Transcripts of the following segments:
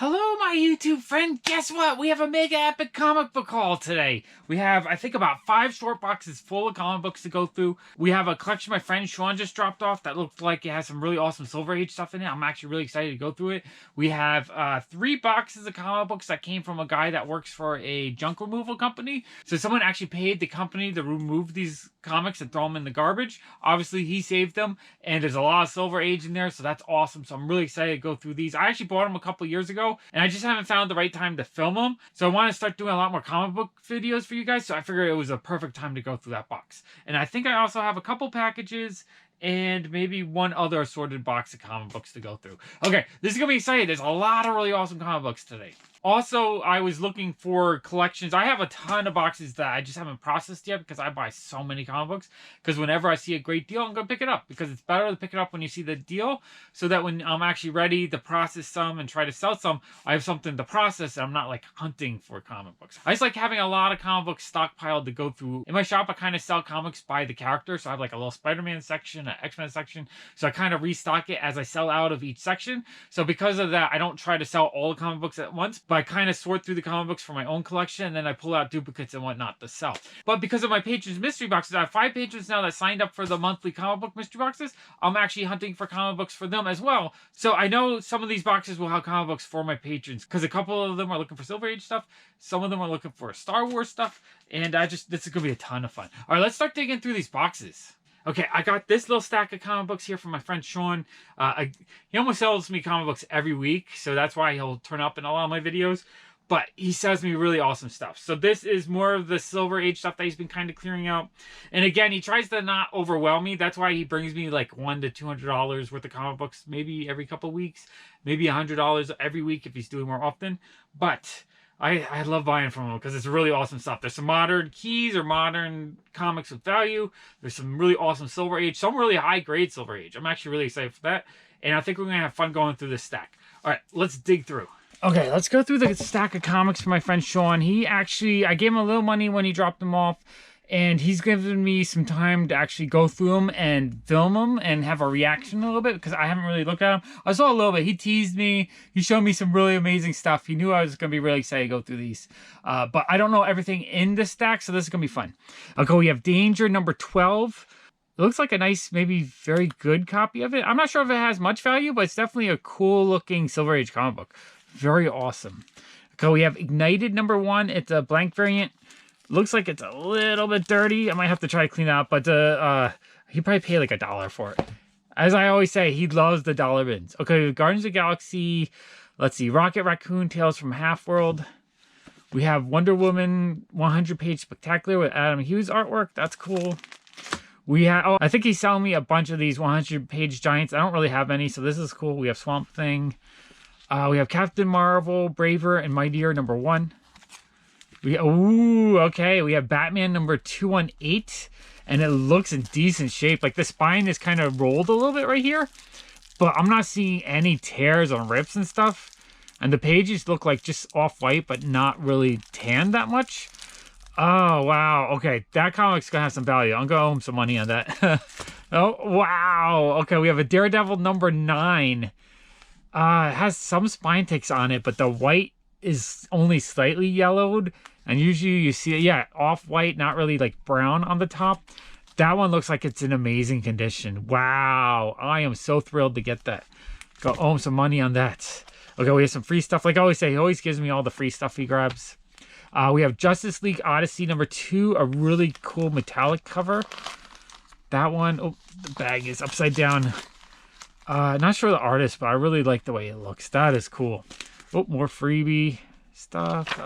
Hello, my YouTube friend. Guess what? We have a mega epic comic book haul today. We have, I think, about 5 short boxes full of comic books to go through. We have a collection my friend Sean just dropped off that looked like it has some really awesome Silver Age stuff in it. I'm actually really excited to go through it. We have 3 boxes of comic books that came from a guy that works for a junk removal company. So someone actually paid the company to remove these comics and throw them in the garbage. Obviously, he saved them, and there's a lot of Silver Age in there, so that's awesome. So I'm really excited to go through these. I actually bought them a couple years ago, and I just haven't found the right time to film them. So I want to start doing a lot more comic book videos for you guys, so I figured it was a perfect time to go through that box. And I think I also have a couple packages and maybe one other assorted box of comic books to go through. Okay, this is going to be exciting. There's a lot of really awesome comic books today. Also, I was looking for collections. I have a ton of boxes that I just haven't processed yet because I buy so many comic books. Because whenever I see a great deal, I'm going to pick it up. Because it's better to pick it up when you see the deal, so that when I'm actually ready to process some and try to sell some, I have something to process and I'm not like hunting for comic books. I just like having a lot of comic books stockpiled to go through. In my shop, I kind of sell comics by the character. So I have like a little Spider-Man section, an X-Men section. So I kind of restock it as I sell out of each section. So because of that, I don't try to sell all the comic books at once, but I kind of sort through the comic books for my own collection, and then I pull out duplicates and whatnot to sell. But because of my patrons mystery boxes, I have 5 patrons now that signed up for the monthly comic book mystery boxes. I'm actually hunting for comic books for them as well. So I know some of these boxes will have comic books for my patrons, because a couple of them are looking for Silver Age stuff, some of them are looking for Star Wars stuff, and this is gonna be a ton of fun. All right, let's start digging through these boxes. Okay, I got this little stack of comic books here from my friend Sean. He almost sells me comic books every week, so that's why he'll turn up in a lot of my videos. But he sells me really awesome stuff. So this is more of the Silver Age stuff that he's been kind of clearing out. And again, he tries to not overwhelm me. That's why he brings me like $100 to $200 worth of comic books, maybe every couple weeks, maybe $100 every week if he's doing more often. But I love buying from him because it's really awesome stuff. There's some modern keys or modern comics with value. There's some really awesome Silver Age, some really high grade Silver Age. I'm actually really excited for that. And I think we're going to have fun going through this stack. All right, let's dig through. Okay, let's go through the stack of comics for my friend Sean. I gave him a little money when he dropped them off, and he's given me some time to actually go through them and film them and have a reaction a little bit, because I haven't really looked at them. I saw a little bit. He teased me. He showed me some really amazing stuff. He knew I was going to be really excited to go through these. But I don't know everything in this stack, so this is going to be fun. Okay, we have Danger number 12. It looks like a nice, maybe very good copy of it. I'm not sure if it has much value, but it's definitely a cool looking Silver Age comic book. Very awesome. Okay, we have Ignited number 1. It's a blank variant. Looks like it's a little bit dirty. I might have to try to clean it up, but he probably paid like $1 for it. As I always say, he loves the dollar bins. Okay, Guardians of the Galaxy. Let's see, Rocket Raccoon, Tales from Half-World. We have Wonder Woman 100-page spectacular with Adam Hughes artwork. That's cool. We have, I think he's selling me a bunch of these 100-page giants. I don't really have any, so this is cool. We have Swamp Thing. We have Captain Marvel, Braver and Mightier number 1. We have Batman number 218, and it looks in decent shape. Like the spine is kind of rolled a little bit right here, but I'm not seeing any tears or rips and stuff. And the pages look like just off-white, but not really tanned that much. Oh, wow. Okay, that comic's gonna have some value. I'm gonna owe him some money on that. Oh, wow. Okay, we have a Daredevil number 9. It has some spine ticks on it, but the white is only slightly yellowed. And usually you see it, yeah, off-white, not really like brown on the top. That one looks like it's in amazing condition. Wow, I am so thrilled to get that. Go owe him some money on that. Okay, we have some free stuff. Like I always say, he always gives me all the free stuff he grabs. We have Justice League Odyssey number 2, a really cool metallic cover. That one, oh, the bag is upside down. Not sure the artist, but I really like the way it looks. That is cool. Oh, more freebie stuff.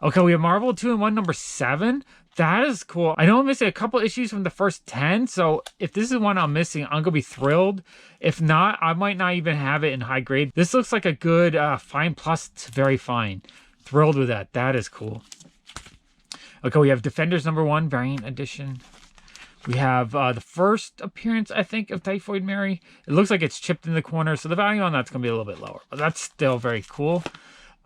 Okay, we have Marvel 2-in-1 number 7. That is cool. I know I'm missing a couple issues from the first 10, so if this is one I'm missing, I'm gonna be thrilled. If not, I might not even have it in high grade. This looks like a good fine plus to very fine. Thrilled with that. That is cool. Okay, we have Defenders number 1 variant edition. We have the first appearance, I think, of Typhoid Mary. It looks like it's chipped in the corner, so the value on that's going to be a little bit lower. But that's still very cool.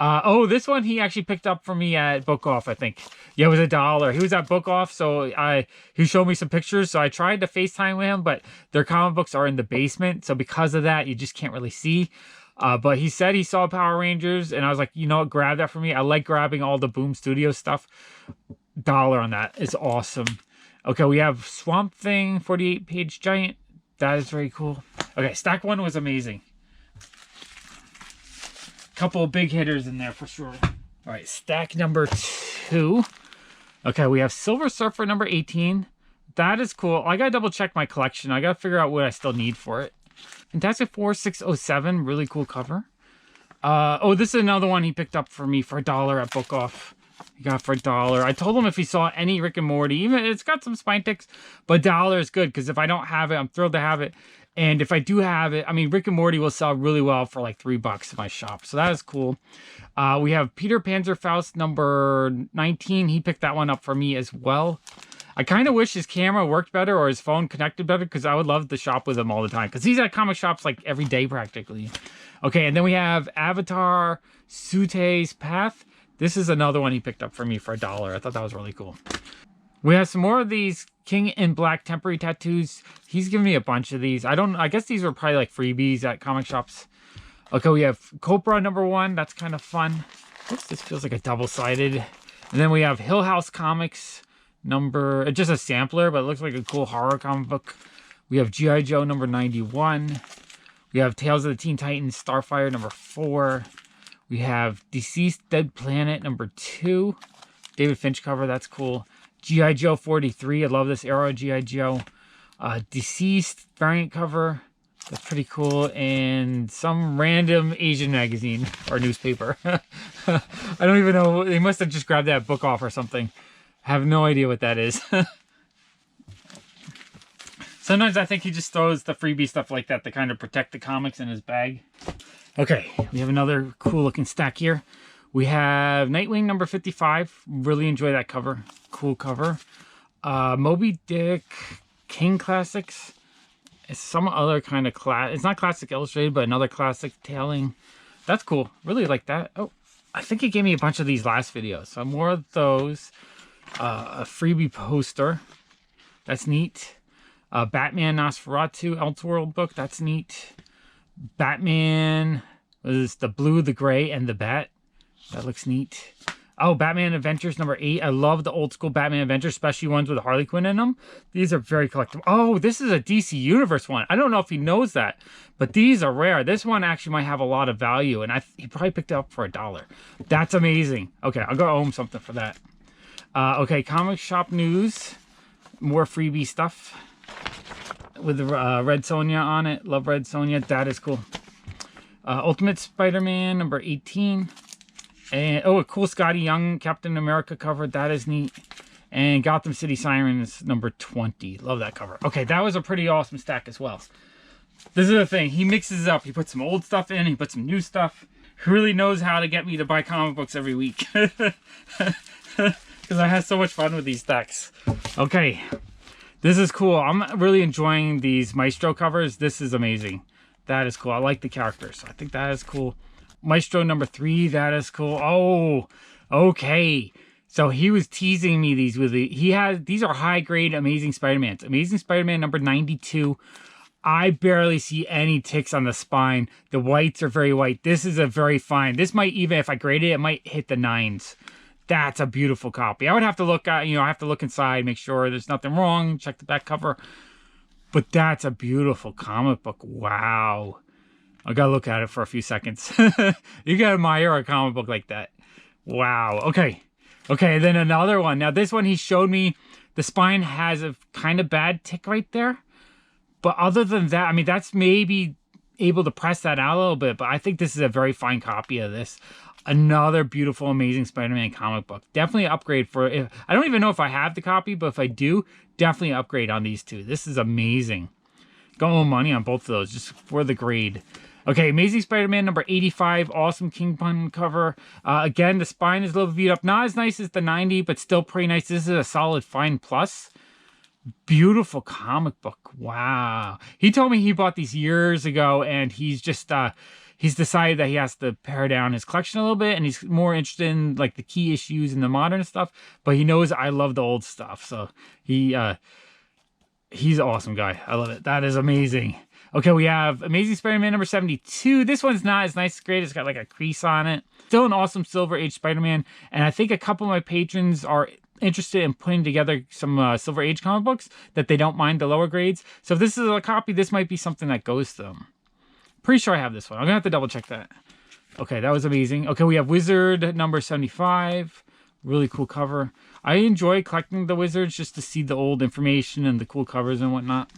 Oh, this one he actually picked up for me at Book Off, I think. Yeah, it was $1. He was at Book Off, so he showed me some pictures. So I tried to FaceTime with him, but their comic books are in the basement. So because of that, you just can't really see. But he said he saw Power Rangers, and I was like, you know what, grab that for me. I like grabbing all the Boom Studio stuff. $1 on that is awesome. Okay, we have Swamp Thing, 48-page giant. That is very cool. Okay, stack 1 was amazing. Couple of big hitters in there for sure. All right, stack number 2. Okay, we have Silver Surfer number 18. That is cool. I gotta double check my collection. I gotta figure out what I still need for it. Fantastic Four 607, really cool cover. Oh, this is another one he picked up for me for $1 at Book Off. He got for $1. I told him if he saw any Rick and Morty, even it's got some spine ticks, but $1 is good because if I don't have it, I'm thrilled to have it. And if I do have it, I mean, Rick and Morty will sell really well for like $3 in my shop. So that is cool. We have Peter Panzerfaust number 19. He picked that one up for me as well. I kind of wish his camera worked better or his phone connected better because I would love to shop with him all the time because he's at comic shops like every day practically. Okay, and then we have Avatar Sute's Path. This is another one he picked up for me for $1. I thought that was really cool. We have some more of these King in Black temporary tattoos. He's giving me a bunch of these. I guess these were probably like freebies at comic shops. Okay, we have Cobra number 1. That's kind of fun. Oops, this feels like a double-sided. And then we have Hill House Comics number, just a sampler, but it looks like a cool horror comic book. We have G.I. Joe number 91. We have Tales of the Teen Titans Starfire number 4. We have Deceased Dead Planet number 2. David Finch cover, that's cool. G.I. Joe 43. I love this Arrow G.I. Joe. Deceased variant cover. That's pretty cool. And some random Asian magazine or newspaper. I don't even know. They must have just grabbed that Book Off or something. I have no idea what that is. Sometimes I think he just throws the freebie stuff like that to kind of protect the comics in his bag. Okay, we have another cool looking stack here. We have Nightwing number 55. Really enjoy that cover. Cool cover. Moby Dick King Classics. It's some other kind of class. It's not classic illustrated, but another classic tailing. That's cool. Really like that. Oh, I think he gave me a bunch of these last videos. So more of those. A freebie poster. That's neat. Batman Nosferatu Elseworld book. That's neat. Batman. What is this? The Blue, the Gray, and the Bat. That looks neat. Oh, Batman Adventures number 8. I love the old school Batman Adventures, especially ones with Harley Quinn in them. These are very collectible. Oh, this is a DC Universe one. I don't know if he knows that, but these are rare. This one actually might have a lot of value, and he probably picked it up for $1. That's amazing. Okay, I'll go owe him something for that. Okay, comic shop news. More freebie stuff with the Red Sonja on it. Love Red Sonja. That is cool. Ultimate Spider-Man number 18. And oh, a cool Scotty Young Captain America cover. That is neat. And Gotham City Sirens number 20. Love that cover. Okay, that was a pretty awesome stack as well. This is the thing. He mixes it up. He puts some old stuff in. He puts some new stuff. He really knows how to get me to buy comic books every week. Because I have so much fun with these stacks. Okay. This is cool. I'm really enjoying these Maestro covers. This is amazing. That is cool. I like the characters. I think that is cool. Maestro number 3, that is cool. Oh, okay. So he was teasing me these with these are high grade Amazing Spider-Mans. Amazing Spider-Man number 92. I barely see any ticks on the spine. The whites are very white. This is a very fine. This might even, if I grade it, it might hit the 9s. That's a beautiful copy. I would have to look at, I have to look inside, make sure there's nothing wrong, check the back cover. But that's a beautiful comic book. Wow. I gotta look at it for a few seconds. You gotta admire a comic book like that. Wow. Okay. Okay, then another one. Now this one he showed me, the spine has a kind of bad tick right there. But other than that, I mean, that's maybe able to press that out a little bit. But I think this is a very fine copy of this. Another beautiful, Amazing Spider-Man comic book. Definitely upgrade for it. I don't even know if I have the copy, but if I do, definitely upgrade on these two. This is amazing. Going money on both of those just for the grade. Okay, Amazing Spider-Man number 85. Awesome Kingpin cover. Again, the spine is a little beat up. Not as nice as the 90, but still pretty nice. This is a solid fine plus. Beautiful comic book. Wow. He told me he bought these years ago, and he's just he's decided that he has to pare down his collection a little bit, and he's more interested in like the key issues and the modern stuff. But he knows I love the old stuff, so he's an awesome guy. I love it. That is amazing. Okay, we have Amazing Spider-Man number 72. This one's not as nice as great. It's got like a crease on it. Still an awesome Silver Age Spider-Man. And I think a couple of my patrons are interested in putting together some Silver Age comic books that they don't mind the lower grades. So if this is a copy, this might be something that goes to them. Pretty sure I have this one. I'm gonna have to double check that. Okay, that was amazing. Okay, we have Wizard number 75. Really cool cover. I enjoy collecting the Wizards just to see the old information and the cool covers and whatnot.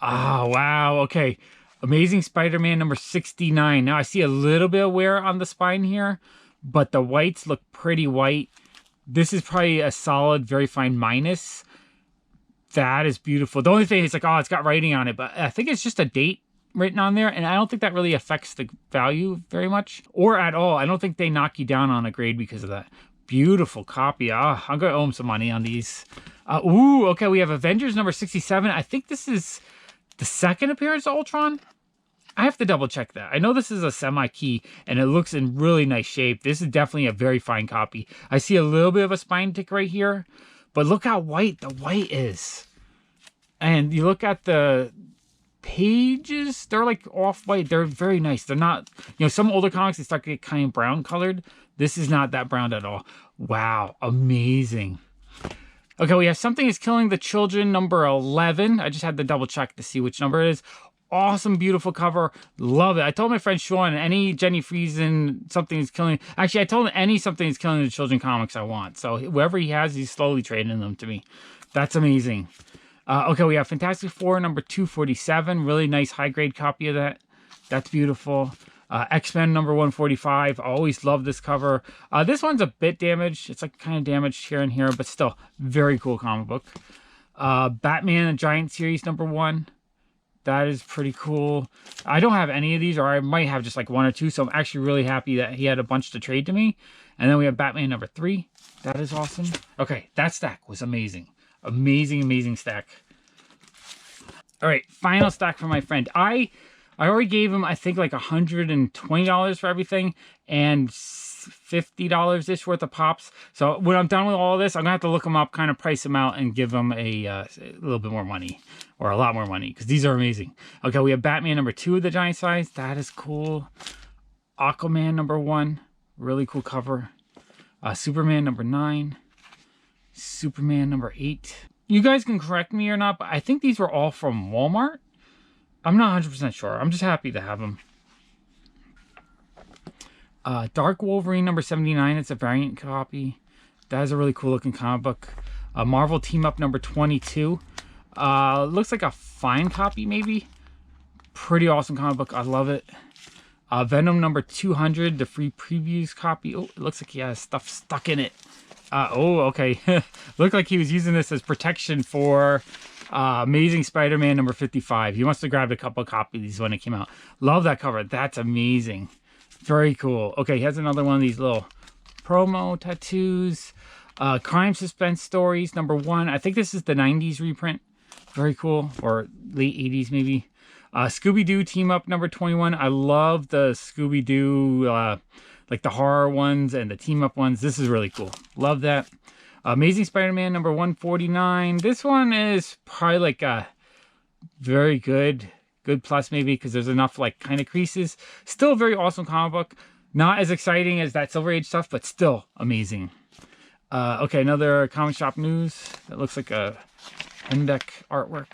Oh, wow. Okay. Amazing Spider-Man number 69. Now, I see a little bit of wear on the spine here, but the whites look pretty white. This is probably a solid, very fine minus. That is beautiful. The only thing is like, oh, it's got writing on it, but I think it's just a date written on there, and I don't think that really affects the value very much, or at all. I don't think they knock you down on a grade because of that. Beautiful copy. I'm gonna owe them some money on these. Ooh, okay, we have Avengers number 67. I think this is the second appearance of Ultron. I have to double check that. I know this is a semi-key, and it looks in really nice shape. This is definitely a very fine copy. I see a little bit of a spine tick right here, but look how white the white is. And you look at the pages, they're like off-white. They're very nice. They're not, some older comics, they start to get kind of brown colored. This is not that brown at all. Wow, amazing. Okay, we have Something is Killing the Children number 11. I just had to double check to see which number it is. Awesome, beautiful cover. Love it. I told my friend Sean, any Jenny Friesen Something is Killing... Actually, I told him any Something is Killing the Children comics I want. So whoever he has, he's slowly trading them to me. That's amazing. Okay, we have Fantastic Four number 247. Really nice high-grade copy of that. That's beautiful. X-Men number 145. I always love this cover. This one's a bit damaged. It's like kind of damaged here and here, but still, very cool comic book. Batman, a Giant Series number 1. That is pretty cool. I don't have any of these, or I might have just like 1 or 2, so I'm actually really happy that he had a bunch to trade to me. And then we have Batman number 3. That is awesome. Okay, that stack was amazing. Amazing, amazing stack. All right, final stack for my friend. I already gave him, I think, like $120 for everything and $50-ish worth of pops. So when I'm done with all this, I'm gonna have to look them up, kind of price them out, and give them a little bit more money, or a lot more money, because these are amazing. Okay, we have Batman number 2 of the giant size. That is cool. Aquaman number 1, really cool cover. Superman number 9. Superman number 8. You guys can correct me or not, but I think these were all from Walmart. I'm not 100% sure. I'm just happy to have them. Dark Wolverine number 79. It's a variant copy. That is a really cool looking comic book. Marvel Team Up number 22. Looks like a fine copy maybe. Pretty awesome comic book. I love it. Venom number 200. The free previews copy. Oh, it looks like he has stuff stuck in it. Oh, okay. Looked like he was using this as protection for Amazing Spider-Man number 55. He must have grabbed a couple of copies when it came out. Love that cover. That's amazing. Very cool. Okay, he has another one of these little promo tattoos. Crime Suspense Stories number 1. I think this is the 90s reprint. Very cool. Or late 80s maybe. Scooby-Doo Team Up number 21. I love the Scooby-Doo... like the horror ones and the team up ones. This is really cool. Love that. Amazing Spider-Man number 149. This one is probably like a very good plus maybe, because there's enough like kind of creases. Still a very awesome comic book. Not as exciting as that Silver Age stuff, but still amazing. Okay, another comic shop news. That looks like a Henbeck artwork.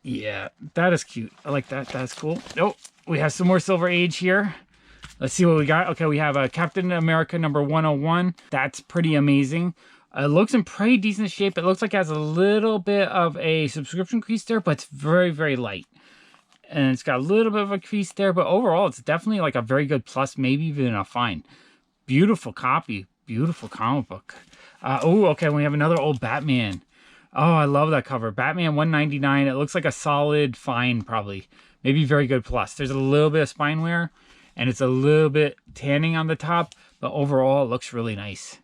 Yeah, that is cute. I like that. That's cool. Oh, we have some more Silver Age here. Let's see what we got. Okay, we have a Captain America number 101. That's pretty amazing. It looks in pretty decent shape. It looks like it has a little bit of a subscription crease there, but it's very, very light. And it's got a little bit of a crease there, but overall, it's definitely like a very good plus, maybe even a fine. Beautiful copy. Beautiful comic book. Oh, okay, we have another old Batman. Oh, I love that cover. Batman 199. It looks like a solid fine, probably. Maybe very good plus. There's a little bit of spine wear. And it's a little bit tanning on the top, but overall it looks really nice.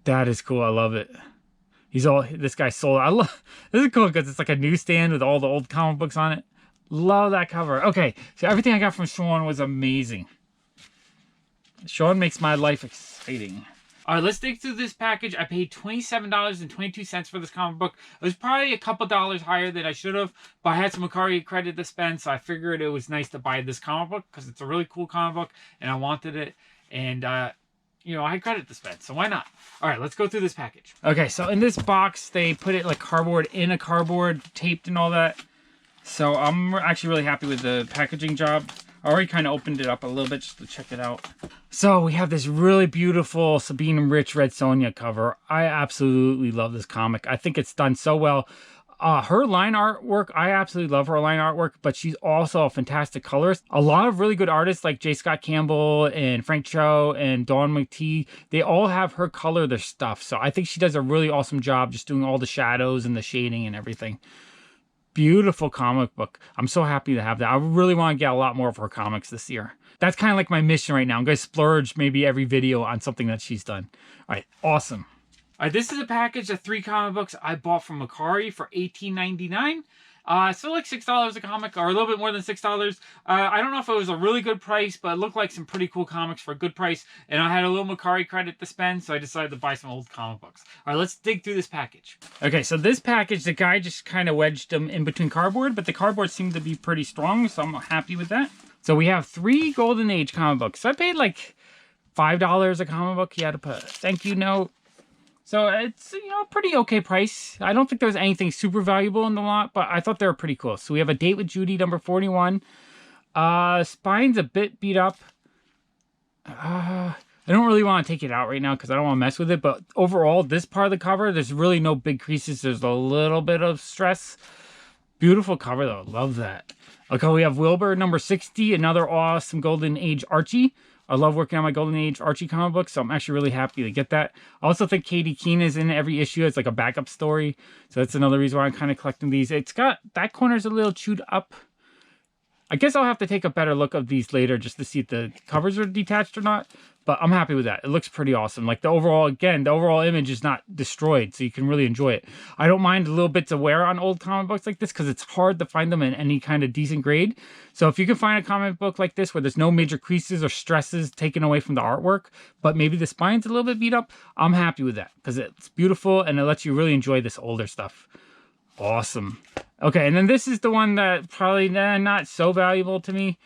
That is cool. I love it. This guy sold. This is cool because it's like a newsstand with all the old comic books on it. Love that cover. Okay, so everything I got from Sean was amazing. Sean makes my life exciting. All right, let's dig through this package. I paid $27.22 for this comic book. It was probably a couple dollars higher than I should have, but I had some Mercari credit to spend, so I figured it was nice to buy this comic book because it's a really cool comic book, and I wanted it, and you know, I had credit to spend, so why not? All right, let's go through this package. Okay, so in this box, they put it like cardboard in a cardboard, taped and all that. So I'm actually really happy with the packaging job. I already kind of opened it up a little bit just to check it out. So we have this really beautiful Sabine Rich Red Sonja cover. I absolutely love this comic. I think it's done so well. Her line artwork, I absolutely love her line artwork, but she's also a fantastic colorist. A lot of really good artists like J. Scott Campbell and Frank Cho and Dawn McTee, they all have her color their stuff. So I think she does a really awesome job just doing all the shadows and the shading and everything. Beautiful comic book. I'm so happy to have that. I really want to get a lot more of her comics this year. That's kind of like my mission right now. I'm going to splurge maybe every video on something that she's done. All right, awesome. All right, this is a package of 3 comic books I bought from Mercari for $18.99. So like $6 a comic, or a little bit more than $6. I don't know if it was a really good price, but it looked like some pretty cool comics for a good price. And I had a little Mercari credit to spend, so I decided to buy some old comic books. All right, let's dig through this package. Okay, so this package, the guy just kind of wedged them in between cardboard, but the cardboard seemed to be pretty strong, so I'm happy with that. So we have 3 Golden Age comic books. So I paid like $5 a comic book. He had to put a thank you note. So it's, you know, a pretty okay price. I don't think there was anything super valuable in the lot, but I thought they were pretty cool. So we have A Date with Judy, number 41. Spine's a bit beat up. I don't really want to take it out right now because I don't want to mess with it. But overall, this part of the cover, there's really no big creases. There's a little bit of stress. Beautiful cover, though. Love that. Okay, we have Wilbur, number 60. Another awesome Golden Age Archie. I love working on my Golden Age Archie comic book, so I'm actually really happy to get that. I also think Katie Keene is in every issue as like a backup story. So that's another reason why I'm kind of collecting these. It's got, that corner's a little chewed up. I guess I'll have to take a better look of these later just to see if the covers are detached or not. But I'm happy with that. It looks pretty awesome. Like the overall, again, the overall image is not destroyed, so you can really enjoy it. I don't mind little bits of wear on old comic books like this because it's hard to find them in any kind of decent grade. So if you can find a comic book like this where there's no major creases or stresses taken away from the artwork, but maybe the spine's a little bit beat up, I'm happy with that because it's beautiful and it lets you really enjoy this older stuff. Awesome. Okay, and then this is the one that probably not so valuable to me,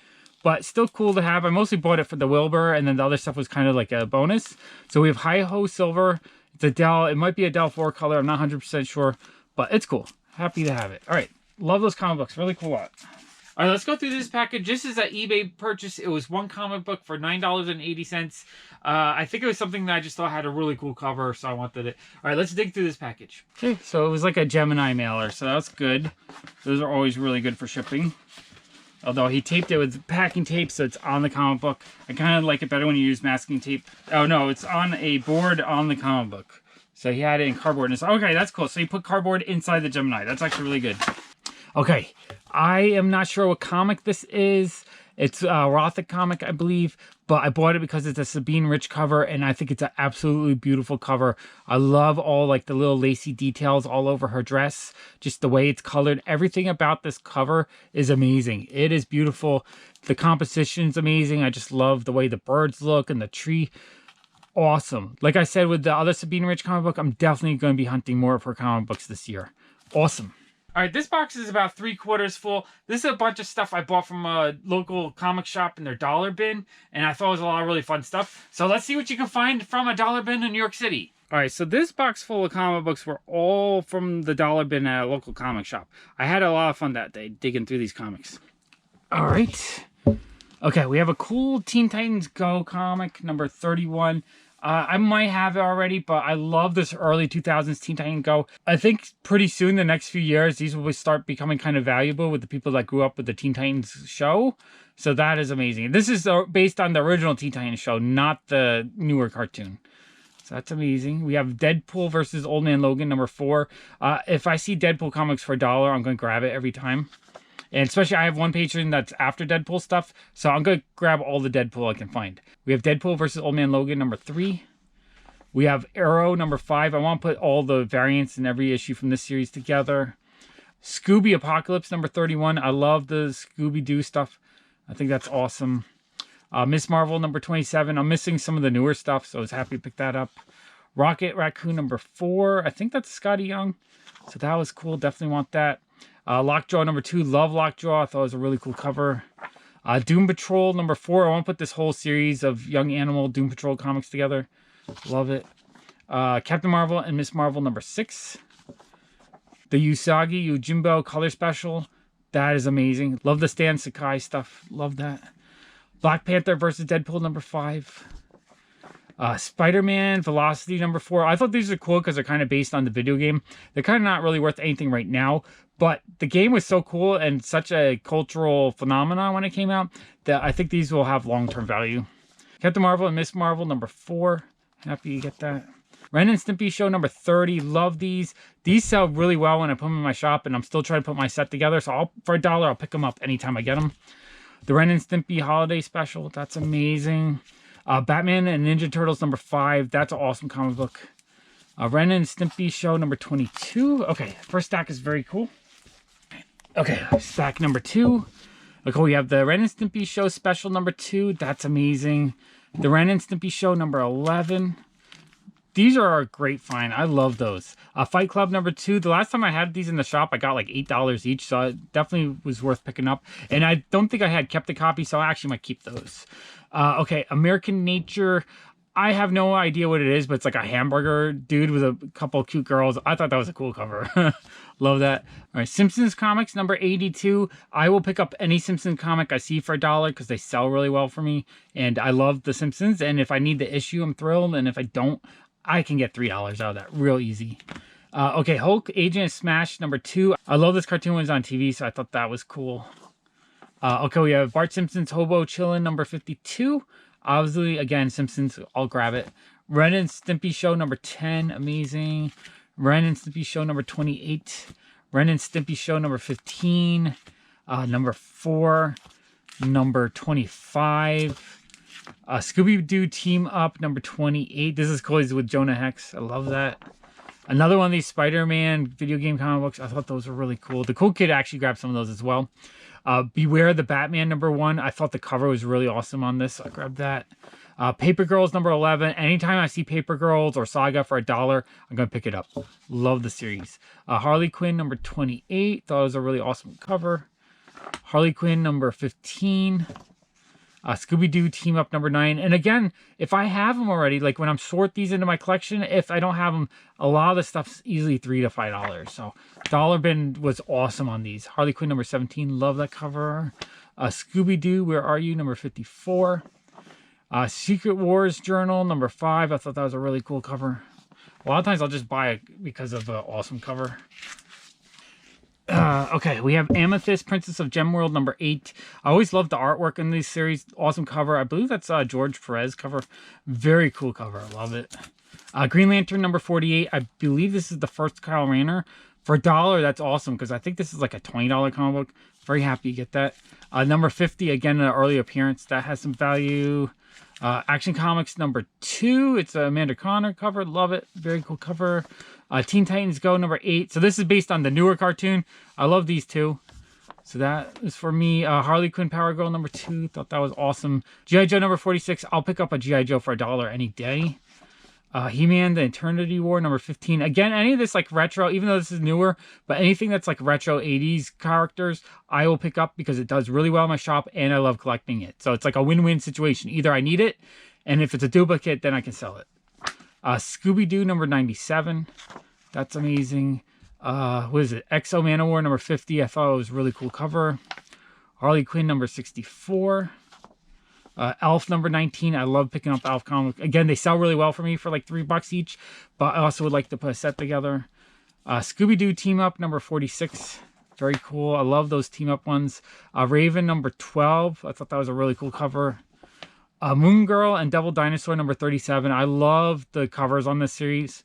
but still cool to have. I mostly bought it for the Wilbur, and then the other stuff was kind of like a bonus. So we have Hi-Ho Silver. It's a Dell. It might be a Dell 4 color. I'm not 100% sure, but it's cool. Happy to have it. All right. Love those comic books. Really cool lot. All right, let's go through this package. This is an eBay purchase. It was 1 comic book for $9.80. I think it was something that I just thought had a really cool cover, so I wanted it. All right, let's dig through this package. Okay, so it was like a Gemini mailer, so that's good. Those are always really good for shipping. Although he taped it with packing tape, so it's on the comic book. I kind of like it better when you use masking tape. Oh, no, it's on a board on the comic book. So he had it in cardboard. And it's, okay, that's cool. So he put cardboard inside the Gemini. That's actually really good. Okay, I am not sure what comic this is. It's a Rothic comic, I believe, but I bought it because it's a Sabine Rich cover, and I think it's an absolutely beautiful cover. I love all like the little lacy details all over her dress, just the way it's colored. Everything about this cover is amazing. It is beautiful. The composition's amazing. I just love the way the birds look and the tree. Awesome. Like I said with the other Sabine Rich comic book, I'm definitely going to be hunting more of her comic books this year. Awesome. All right, this box is about 3/4 full. This is a bunch of stuff I bought from a local comic shop in their dollar bin, and I thought it was a lot of really fun stuff. So let's see what you can find from a dollar bin in New York City. All right, so this box full of comic books were all from the dollar bin at a local comic shop. I had a lot of fun that day digging through these comics. All right. Okay, we have a cool Teen Titans Go comic, number 31. I might have it already, but I love this early 2000s Teen Titans Go. I think pretty soon, the next few years, these will start becoming kind of valuable with the people that grew up with the Teen Titans show. So that is amazing. This is based on the original Teen Titans show, not the newer cartoon. So that's amazing. We have Deadpool versus Old Man Logan, number 4. If I see Deadpool comics for $1, I'm going to grab it every time. And especially, I have one patron that's after Deadpool stuff, so I'm going to grab all the Deadpool I can find. We have Deadpool versus Old Man Logan, number 3. We have Arrow, number 5. I want to put all the variants in every issue from this series together. Scooby Apocalypse, number 31. I love the Scooby-Doo stuff. I think that's awesome. Miss Marvel number 27. I'm missing some of the newer stuff, so I was happy to pick that up. Rocket Raccoon number 4. I think that's Scotty Young. So that was cool. Definitely want that. Lockjaw number 2. Love Lockjaw. I thought it was a really cool cover. Doom Patrol number 4. I want to put this whole series of Young Animal Doom Patrol comics together. Love it. Captain Marvel and Miss Marvel number 6. The Usagi Yojimbo color special. That is amazing. Love the Stan Sakai stuff. Love that. Black Panther versus Deadpool number 5. Spider-Man Velocity number 4. I thought these are cool because they're kind of based on the video game. They're kind of not really worth anything right now, but the game was so cool and such a cultural phenomenon when it came out that I think these will have long-term value. Captain Marvel and Miss Marvel number 4. Happy you get that. Ren and Stimpy show number 30. Love these. These sell really well when I put them in my shop, and I'm still trying to put my set together. So for $1, I'll pick them up anytime I get them. The Ren and Stimpy holiday special. That's amazing. Batman and Ninja Turtles number 5. That's an awesome comic book. Ren and Stimpy show number 22. Okay, first stack is very cool. Okay, stack number 2. Okay, we have the Ren and Stimpy show special number 2. That's amazing. The Ren and Stimpy show number 11. These are a great find. I love those. Fight Club number 2. The last time I had these in the shop, I got like $8 each, so it definitely was worth picking up. And I don't think I had kept a copy, so I actually might keep those. Okay, American Nature. I have no idea what it is, but it's like a hamburger dude with a couple cute girls. I thought that was a cool cover. Love that. All right, Simpsons comics number 82. I will pick up any Simpsons comic I see for $1 because they sell really well for me. And I love the Simpsons. And if I need the issue, I'm thrilled. And if I don't, I can get $3 out of that real easy. Okay, Hulk Agent Smash number 2. I love this cartoon when it's on TV, so I thought that was cool. Okay, we have Bart Simpson's Hobo Chillin' number 52. Obviously, again, Simpsons, I'll grab it. Ren and Stimpy show number 10, amazing. Ren and Stimpy show number 28. Ren and Stimpy show number 15. Number 4. Number 25. Scooby-Doo Team Up number 28. This is cool. He's with Jonah Hex. I love that. Another one of these Spider-Man video game comic books. I thought those were really cool. The Cool Kid actually grabbed some of those as well. Beware the Batman number 1. I thought the cover was really awesome on this. I grabbed that. Paper Girls number 11. Anytime I see Paper Girls or Saga for $1, I'm going to pick it up. Love the series. Harley Quinn number 28. Thought it was a really awesome cover. Harley Quinn number 15. Scooby-Doo Team Up number 9. And again, if I have them already, like when I'm sort these into my collection, if I don't have them, a lot of the stuff's easily $3 to $5. So Dollar Bin was awesome on these. Harley Quinn number 17. Love that cover. Scooby-Doo, Where Are You? Number 54. Secret Wars Journal number 5. I thought that was a really cool cover. A lot of times I'll just buy it because of an awesome cover. Okay, we have Amethyst, Princess of Gemworld, number 8. I always love the artwork in these series. Awesome cover. I believe that's George Perez cover. Very cool cover. I love it. Green Lantern, number 48. I believe this is the first Kyle Rayner. For $1, that's awesome, because I think this is like a $20 comic book. Very happy to get that. Number 50, again, an early appearance. That has some value. Action Comics, number 2. It's a Amanda Conner cover. Love it. Very cool cover. Teen Titans Go, number 8. So this is based on the newer cartoon. I love these two. So that is for me. Harley Quinn Power Girl, number 2. Thought that was awesome. G.I. Joe, number 46. I'll pick up a G.I. Joe for $1 any day. He-Man, The Eternity War, number 15. Again, any of this like retro, even though this is newer, but anything that's like retro 80s characters, I will pick up because it does really well in my shop and I love collecting it. So it's like a win-win situation. Either I need it, and if it's a duplicate, then I can sell it. Scooby-Doo, number 97. That's amazing. What is it? Exo Manowar, number 50. I thought it was a really cool cover. Harley Quinn, number 64. Elf number 19. I love picking up Elf comics. Again, they sell really well for me for like $3 each, but I also would like to put a set together. Scooby-Doo Team Up number 46. Very cool. I love those team up ones. Raven number 12. I thought that was a really cool cover. Moon Girl and Devil Dinosaur number 37. I love the covers on this series,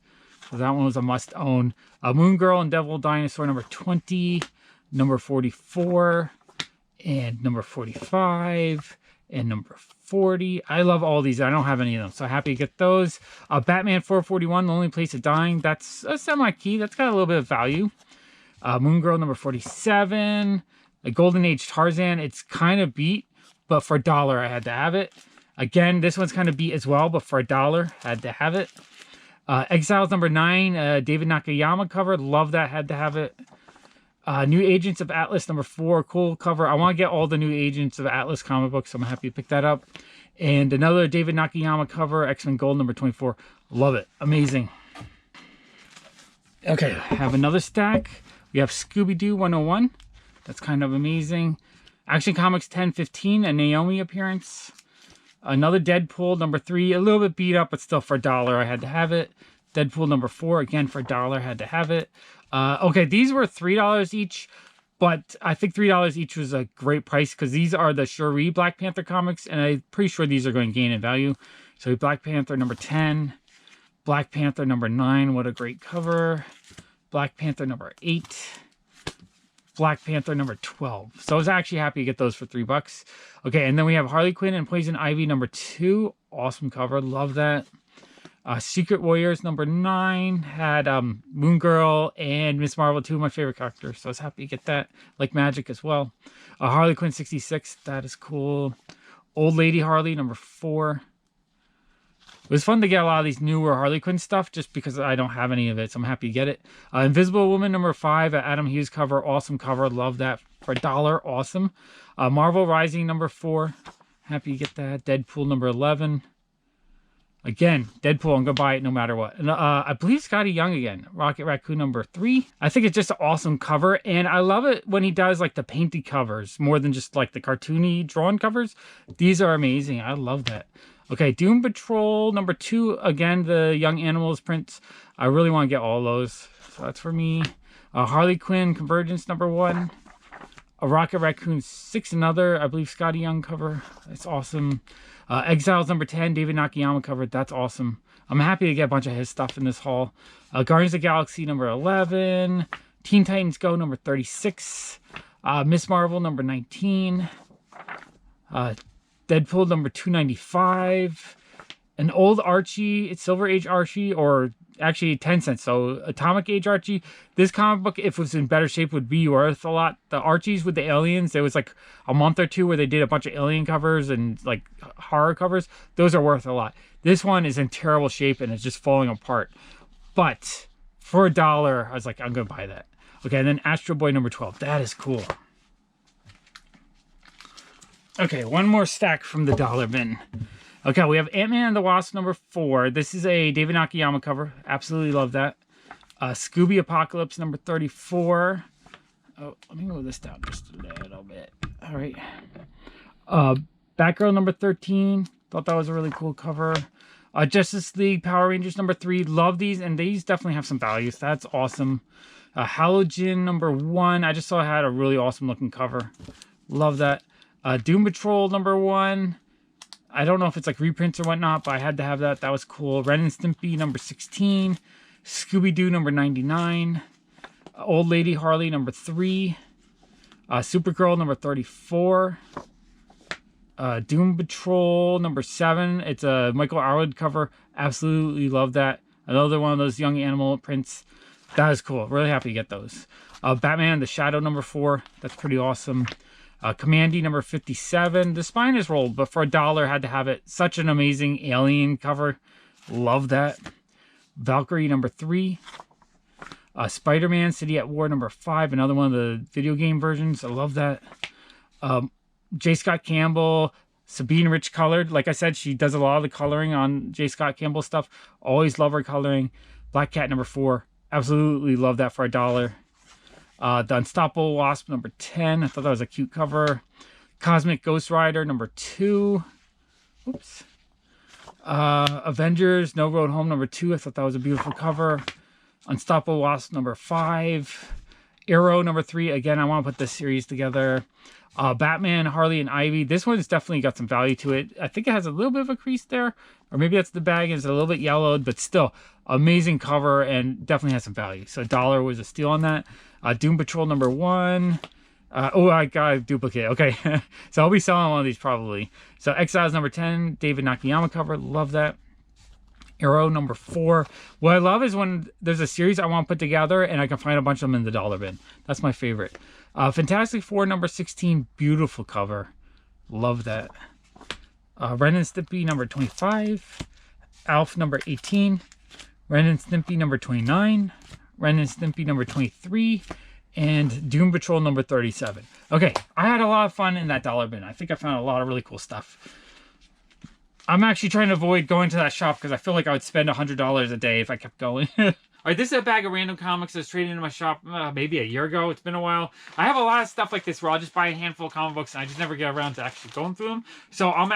so that one was a must own. Moon Girl and Devil Dinosaur number 20, number 44, and number 45. And number 40. I love all these. I don't have any of them, so happy to get those. Batman 441, The Only Place of Dying. That's a semi-key. That's got a little bit of value. Moon Girl number 47. A Golden Age Tarzan. It's kind of beat, but for $1, I had to have it. Again, this one's kind of beat as well, but for $1, had to have it. Exiles number 9, David Nakayama cover. Love that, had to have it. New Agents of Atlas number 4, cool cover. I want to get all the New Agents of Atlas comic books, so I'm happy to pick that up. And another David Nakayama cover, X-Men Gold number 24. Love it, amazing. Okay, I have another stack. We have Scooby-Doo 101. That's kind of amazing. Action Comics 1015, a Naomi appearance. Another Deadpool number 3, a little bit beat up, but still for $1, I had to have it. Deadpool number 4, again for $1, had to have it. Okay, these were $3 each, but I think $3 each was a great price because these are the Shuri Black Panther comics, and I'm pretty sure these are going to gain in value. So Black Panther number 10, Black Panther number 9, what a great cover. Black Panther number 8, Black Panther number 12. So I was actually happy to get those for $3. Okay, and then we have Harley Quinn and Poison Ivy number 2. Awesome cover, love that. Secret Warriors number 9 had Moon Girl and Miss Marvel, 2 of my favorite characters. So I was happy to get that, like Magic as well. Harley Quinn 66, that is cool. Old Lady Harley number 4. It was fun to get a lot of these newer Harley Quinn stuff just because I don't have any of it, so I'm happy to get it. Invisible Woman number 5, Adam Hughes cover, awesome cover, love that. For $1, awesome. Marvel Rising number 4, happy to get that. Deadpool number 11. Again, Deadpool, I'm going to buy it no matter what. And, I believe Scotty Young again. Rocket Raccoon number 3. I think it's just an awesome cover. And I love it when he does like the painted covers more than just like the cartoony drawn covers. These are amazing. I love that. Okay, Doom Patrol number 2. Again, the Young Animals prints. I really want to get all those. So that's for me. Harley Quinn Convergence number 1. A Rocket Raccoon 6, another, I believe, Scotty Young cover. That's awesome. Exiles number 10, David Nakayama cover. That's awesome. I'm happy to get a bunch of his stuff in this haul. Guardians of the Galaxy number 11. Teen Titans Go number 36. Miss Marvel number 19. Deadpool number 295. An old Archie, it's Silver Age Archie, or actually 10 cents. So Atomic Age Archie. This comic book, if it was in better shape, would be worth a lot. The Archies with the aliens, there was like a month or two where they did a bunch of alien covers and like horror covers. Those are worth a lot. This one is in terrible shape and it's just falling apart. But for $1, I was like, I'm going to buy that. Okay, and then Astro Boy number 12. That is cool. Okay, one more stack from the dollar bin. Okay, we have Ant-Man and the Wasp number 4. This is a David Nakayama cover. Absolutely love that. Scooby Apocalypse number 34. Oh, let me move this down just a little bit. All right. Batgirl number 13. Thought that was a really cool cover. Justice League Power Rangers number 3. Love these, and these definitely have some values. That's awesome. Halogen number 1. I just saw it had a really awesome looking cover. Love that. Doom Patrol number 1. I don't know if it's like reprints or whatnot, but I had to have that. That was cool. Ren and Stimpy number 16. Scooby-Doo number 99. Old Lady Harley number 3. Supergirl number 34. Doom Patrol number 7. It's a Michael Arwood cover. Absolutely love that. Another one of those Young Animal prints. That is cool. Really happy to get those. Batman the Shadow number 4. That's pretty awesome. Commandy number 57. The spine is rolled, but for $1, had to have it. Such an amazing alien cover. Love that. Valkyrie number 3. Spider-Man City at War number 5. Another one of the video game versions. I love that. J. Scott Campbell. Sabine Rich colored. Like I said, she does a lot of the coloring on J. Scott Campbell stuff. Always love her coloring. Black Cat number 4. Absolutely love that for $1. The Unstoppable Wasp number 10. I thought that was a cute cover. Cosmic Ghost Rider number 2. Oops. Avengers No Road Home number 2. I thought that was a beautiful cover. Unstoppable Wasp number 5. Arrow number 3. Again, I want to put this series together. Batman, Harley, and Ivy. This one's definitely got some value to it. I think it has a little bit of a crease there. Or maybe that's the bag. It's a little bit yellowed, but still amazing cover and definitely has some value. So $1 was a steal on that. Doom Patrol number 1. Oh, I got a duplicate. Okay. So I'll be selling one of these probably. So Exiles number 10. David Nakayama cover. Love that. Arrow number 4. What I love is when there's a series I want to put together and I can find a bunch of them in the dollar bin. That's my favorite. Fantastic Four number 16. Beautiful cover. Love that. Ren and Stimpy number 25. Alf number 18. Ren and Stimpy number 29. Ren and Stimpy number 23. And Doom Patrol number 37. Okay, I had a lot of fun in that dollar bin. I think I found a lot of really cool stuff. I'm actually trying to avoid going to that shop because I feel like I would spend $100 a day if I kept going. All right, this is a bag of random comics that was traded into my shop maybe a year ago. It's been a while. I have a lot of stuff like this where I'll just buy a handful of comic books and I just never get around to actually going through them. So I'm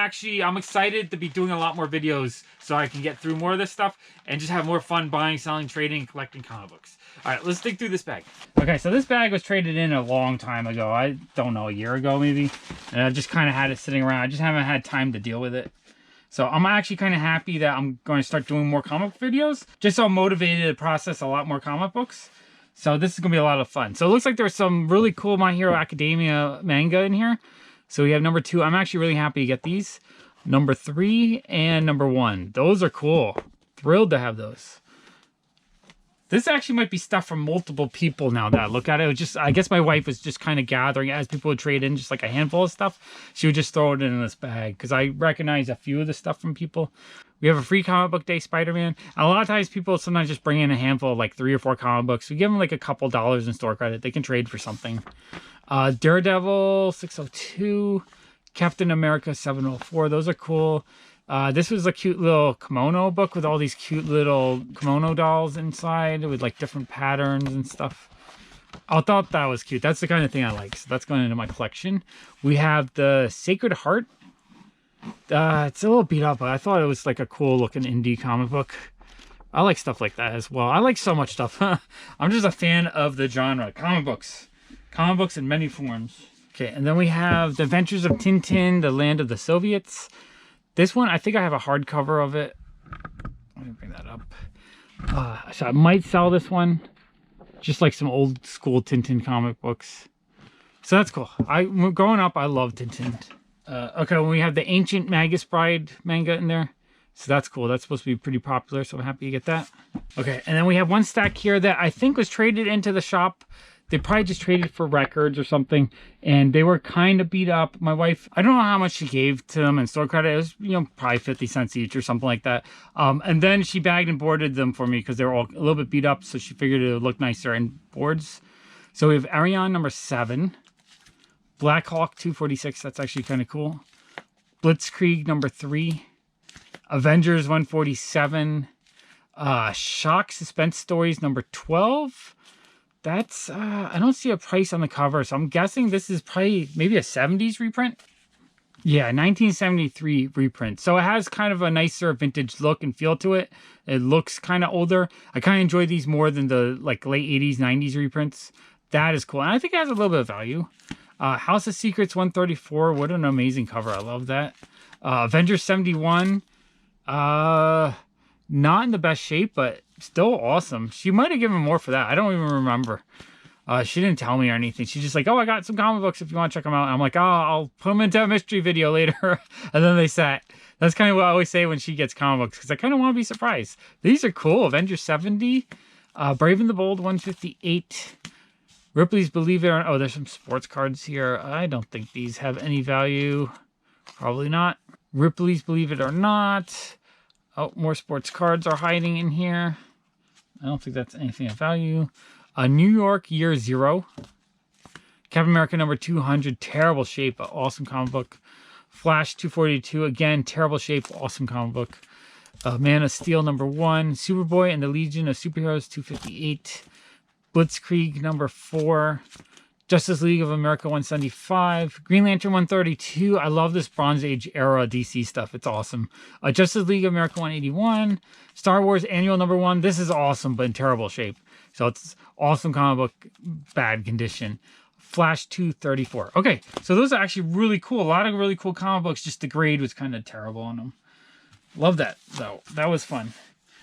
excited to be doing a lot more videos so I can get through more of this stuff and just have more fun buying, selling, trading, and collecting comic books. All right, let's dig through this bag. Okay, so this bag was traded in a long time ago. I don't know, a year ago maybe. And I just kind of had it sitting around. I just haven't had time to deal with it. So I'm actually kind of happy that I'm going to start doing more comic videos, just so I'm motivated to process a lot more comic books. So this is going to be a lot of fun. So it looks like there's some really cool My Hero Academia manga in here. So we have number 2. I'm actually really happy to get these. Number 3 and number 1. Those are cool. Thrilled to have those. This actually might be stuff from multiple people now that I look at it. It was just, I guess my wife was just kind of gathering as people would trade in just like a handful of stuff. She would just throw it in this bag because I recognize a few of the stuff from people. We have a free comic book day Spider-Man. A lot of times people sometimes just bring in a handful of like 3 or 4 comic books. We give them like a couple dollars in store credit. They can trade for something. Daredevil 602, Captain America 704. Those are cool. This was a cute little kimono book with all these cute little kimono dolls inside with like different patterns and stuff. I thought that was cute. That's the kind of thing I like. So that's going into my collection. We have the Sacred Heart. It's a little beat up, but I thought it was like a cool looking indie comic book. I like stuff like that as well. I like so much stuff. I'm just a fan of the genre. Comic books. Comic books in many forms. Okay, and then we have The Adventures of Tintin, The Land of the Soviets. This one, I think I have a hardcover of it. Let me bring that up. So I might sell this one. Just like some old school Tintin comic books. So that's cool. Growing up, I loved Tintin. Okay, well, we have the Ancient Magus Bride manga in there. So that's cool. That's supposed to be pretty popular, so I'm happy to get that. Okay, and then we have one stack here that I think was traded into the shop. They probably just traded for records or something, and they were kind of beat up. My wife, I don't know how much she gave to them in store credit. It was, you know, probably 50 cents each or something like that. And then she bagged and boarded them for me because they were all a little bit beat up, so she figured it would look nicer in boards. So we have Arion number 7, Black Hawk 246. That's actually kind of cool. Blitzkrieg number 3, Avengers 147, Shock Suspense Stories number 12. That's, I don't see a price on the cover, so I'm guessing this is probably maybe a 70s reprint. Yeah, 1973 reprint. So it has kind of a nicer vintage look and feel to it. It looks kind of older. I kind of enjoy these more than the like late 80s, 90s reprints. That is cool. And I think it has a little bit of value. House of Secrets 134. What an amazing cover. I love that. Avengers 71. Not in the best shape, but still awesome. She might have given more for that. I don't even remember. She didn't tell me or anything. She's just like, oh, I got some comic books if you want to check them out. And I'm like, oh, I'll put them into a mystery video later. And then they sat. That's kind of what I always say when she gets comic books, because I kind of want to be surprised. These are cool. Avengers 70. Brave and the Bold 158. Ripley's Believe It or Not. Oh, there's some sports cards here. I don't think these have any value. Probably not. Ripley's Believe It or Not. Oh, more sports cards are hiding in here. I don't think that's anything of value. New York Year Zero. Captain America number 200. Terrible shape, but awesome comic book. Flash 242. Again, terrible shape, awesome comic book. Man of Steel number 1. Superboy and the Legion of Superheroes 258. Blitzkrieg number 4. Justice League of America 175. Green Lantern 132. I love this Bronze Age era DC stuff. It's awesome. Justice League of America 181. Star Wars Annual number 1. This is awesome, but in terrible shape. So it's awesome comic book, bad condition. Flash 234. Okay, so those are actually really cool. A lot of really cool comic books. Just the grade was kind of terrible on them. Love that, though. That was fun.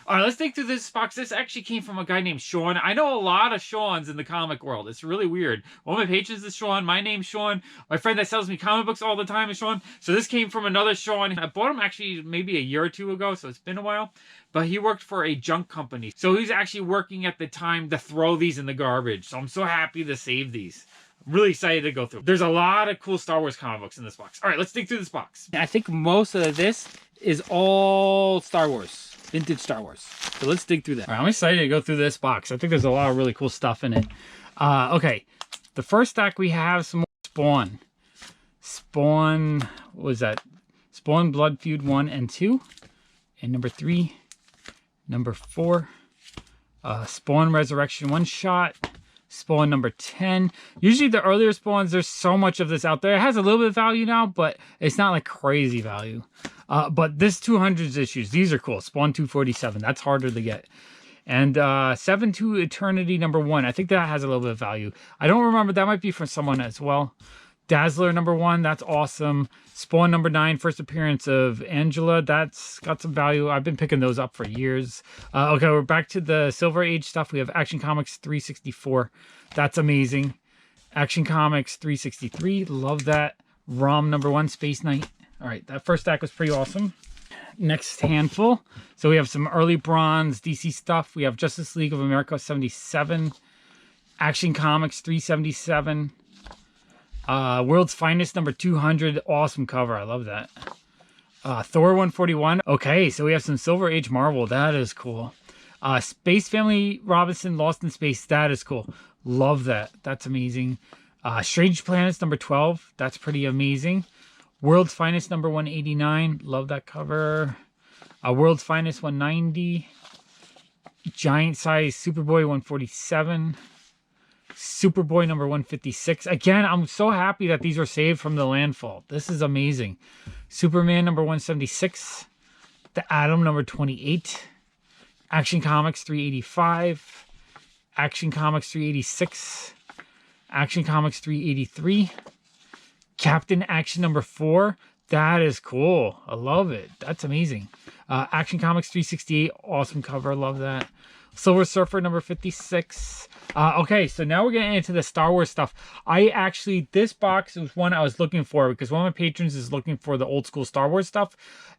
All right, let's dig through this box. This actually came from a guy named Sean. I know a lot of Seans in the comic world. It's really weird. One of my patrons is Sean. My name's Sean. My friend that sells me comic books all the time is Sean. So this came from another Sean. I bought him actually maybe a year or two ago, so it's been a while. But he worked for a junk company. So he's actually working at the time to throw these in the garbage. So I'm so happy to save these. Really excited to go through. There's a lot of cool Star Wars comic books in this box. All right, let's dig through this box. I think most of this is all Star Wars, vintage Star Wars. So let's dig through that. All right, I'm excited to go through this box. I think there's a lot of really cool stuff in it. Okay, the first stack we have some more Spawn. Spawn, what was that? Spawn Blood Feud 1 and 2. And number 3, number 4. Spawn Resurrection 1-shot. Spawn number 10. Usually the earlier Spawns, there's so much of this out there. It has a little bit of value now, but it's not like crazy value. But this 200s issues, these are cool. Spawn 247, that's harder to get. And 7 to Eternity number 1, I think that has a little bit of value. I don't remember, that might be from someone as well. Dazzler number 1, that's awesome. Spawn number 9, first appearance of Angela, that's got some value. I've been picking those up for years. Okay, we're back to the Silver Age stuff. We have Action Comics 364, that's amazing. Action Comics 363, love that. ROM number 1, Space Knight. All right, that first stack was pretty awesome. Next handful, so we have some early bronze DC stuff. We have Justice League of America 77, Action Comics 377, World's Finest number 200, awesome cover, I love that. Thor 141, okay, so we have some Silver Age Marvel, that is cool. Space Family Robinson Lost in Space, that is cool, love that, that's amazing. Strange Planets number 12, that's pretty amazing. World's Finest number 189, love that cover. World's Finest 190, Giant Size Superboy 147, Superboy number 156. Again, I'm so happy that these were saved from the landfall. This is amazing. Superman number 176, The Atom number 28, Action Comics 385, Action Comics 386, Action Comics 383, Captain Action number 4. That is cool. I love it. That's amazing. Action Comics 368. Awesome cover. Love that. Silver Surfer number 56. Okay, so now we're getting into the Star Wars stuff. This box was one I was looking for because one of my patrons is looking for the old school Star Wars stuff.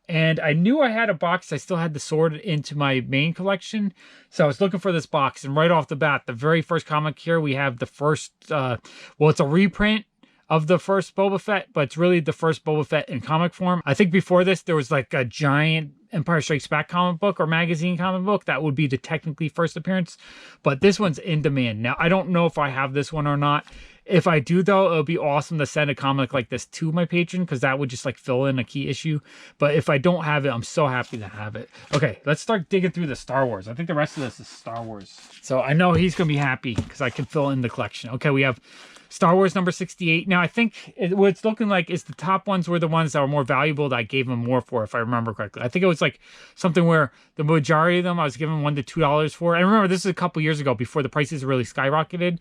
And I knew I had a box. I still had to sort it into my main collection. So I was looking for this box. And right off the bat, the very first comic here, we have the first, well, it's a reprint of the first Boba Fett, but it's really the first Boba Fett in comic form. I think before this, there was like a giant Empire Strikes Back comic book or magazine comic book. That would be the technically first appearance, but this one's in demand. Now, I don't know if I have this one or not. If I do, though, it would be awesome to send a comic like this to my patron because that would just like fill in a key issue. But if I don't have it, I'm so happy to have it. Okay, let's start digging through the Star Wars. I think the rest of this is Star Wars. So I know he's going to be happy because I can fill in the collection. Okay, we have Star Wars number 68. Now, I think what it's looking like is the top ones were the ones that were more valuable that I gave them more for, if I remember correctly. I think it was like something where the majority of them I was giving $1 to $2 for. And remember, this is a couple years ago before the prices really skyrocketed.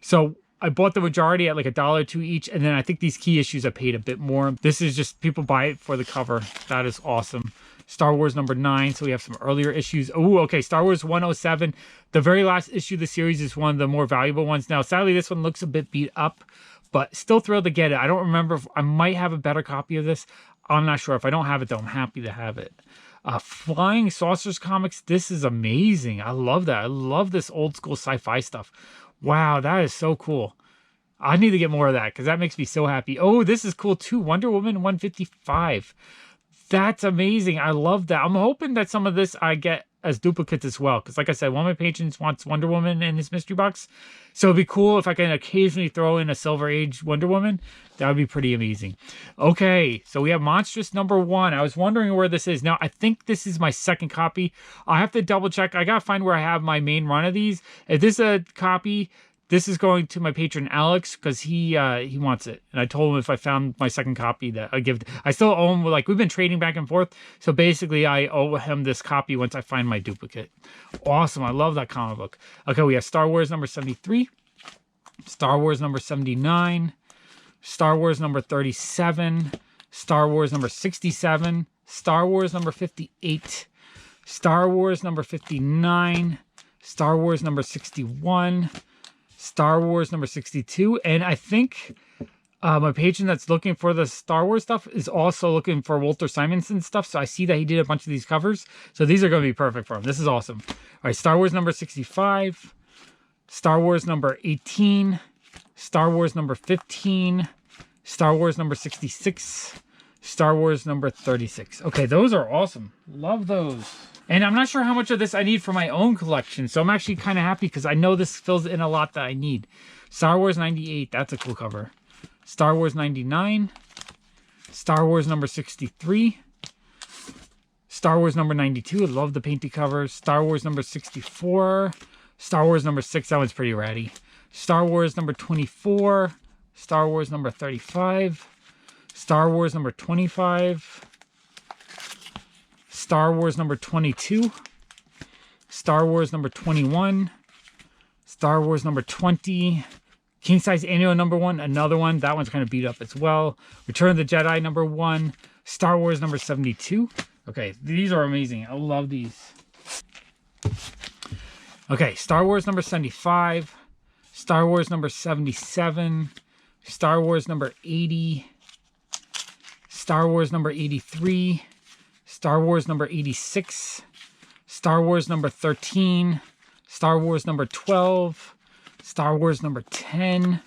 So I bought the majority at like $1 or $2 each. And then I think these key issues I paid a bit more. This is just people buy it for the cover. That is awesome. Star Wars number 9. So we have some earlier issues. Oh, okay. Star Wars 107. The very last issue of the series is one of the more valuable ones. Now, sadly, this one looks a bit beat up, but still thrilled to get it. I don't remember if I might have a better copy of this. I'm not sure. If I don't have it, though, I'm happy to have it. Flying Saucers comics. This is amazing. I love that. I love this old school sci-fi stuff. Wow, that is so cool. I need to get more of that because that makes me so happy. Oh, this is cool too. Wonder Woman 155. That's amazing. I love that. I'm hoping that some of this I get as duplicates as well. Because like I said, one of my patrons wants Wonder Woman in his mystery box. So it'd be cool if I can occasionally throw in a Silver Age Wonder Woman. That would be pretty amazing. Okay, so we have Monstrous number 1. I was wondering where this is. Now, I think this is my second copy. I have to double check. I got to find where I have my main run of these. If this is a copy, this is going to my patron Alex because he wants it, and I told him if I found my second copy that I give. I still owe him, like we've been trading back and forth, so basically I owe him this copy once I find my duplicate. Awesome, I love that comic book. Okay, we have Star Wars number 73, Star Wars number 79, Star Wars number 37, Star Wars number 67, Star Wars number 58, Star Wars number 59, Star Wars number 61. Star Wars number 62, and I think my patron that's looking for the Star Wars stuff is also looking for Walter Simonson stuff, so I see that he did a bunch of these covers, so these are going to be perfect for him. This is awesome. All right, Star Wars number 65, Star Wars number 18, Star Wars number 15, Star Wars number 66, Star Wars number 36. Okay, those are awesome. Love those. And I'm not sure how much of this I need for my own collection, so I'm actually kind of happy because I know this fills in a lot that I need. Star Wars 98, that's a cool cover. Star Wars 99, Star Wars number 63, Star Wars number 92, I love the painted covers. Star Wars number 64, Star Wars number 6, that one's pretty ratty. Star Wars number 24, Star Wars number 35, Star Wars number 25, Star Wars number 22, Star Wars number 21, Star Wars number 20, King Size Annual number 1, another one. That one's kind of beat up as well. Return of the Jedi number 1, Star Wars number 72. Okay, these are amazing. I love these. Okay, Star Wars number 75, Star Wars number 77, Star Wars number 80, Star Wars number 83, Star Wars number 86, Star Wars number 13, Star Wars number 12, Star Wars number 10,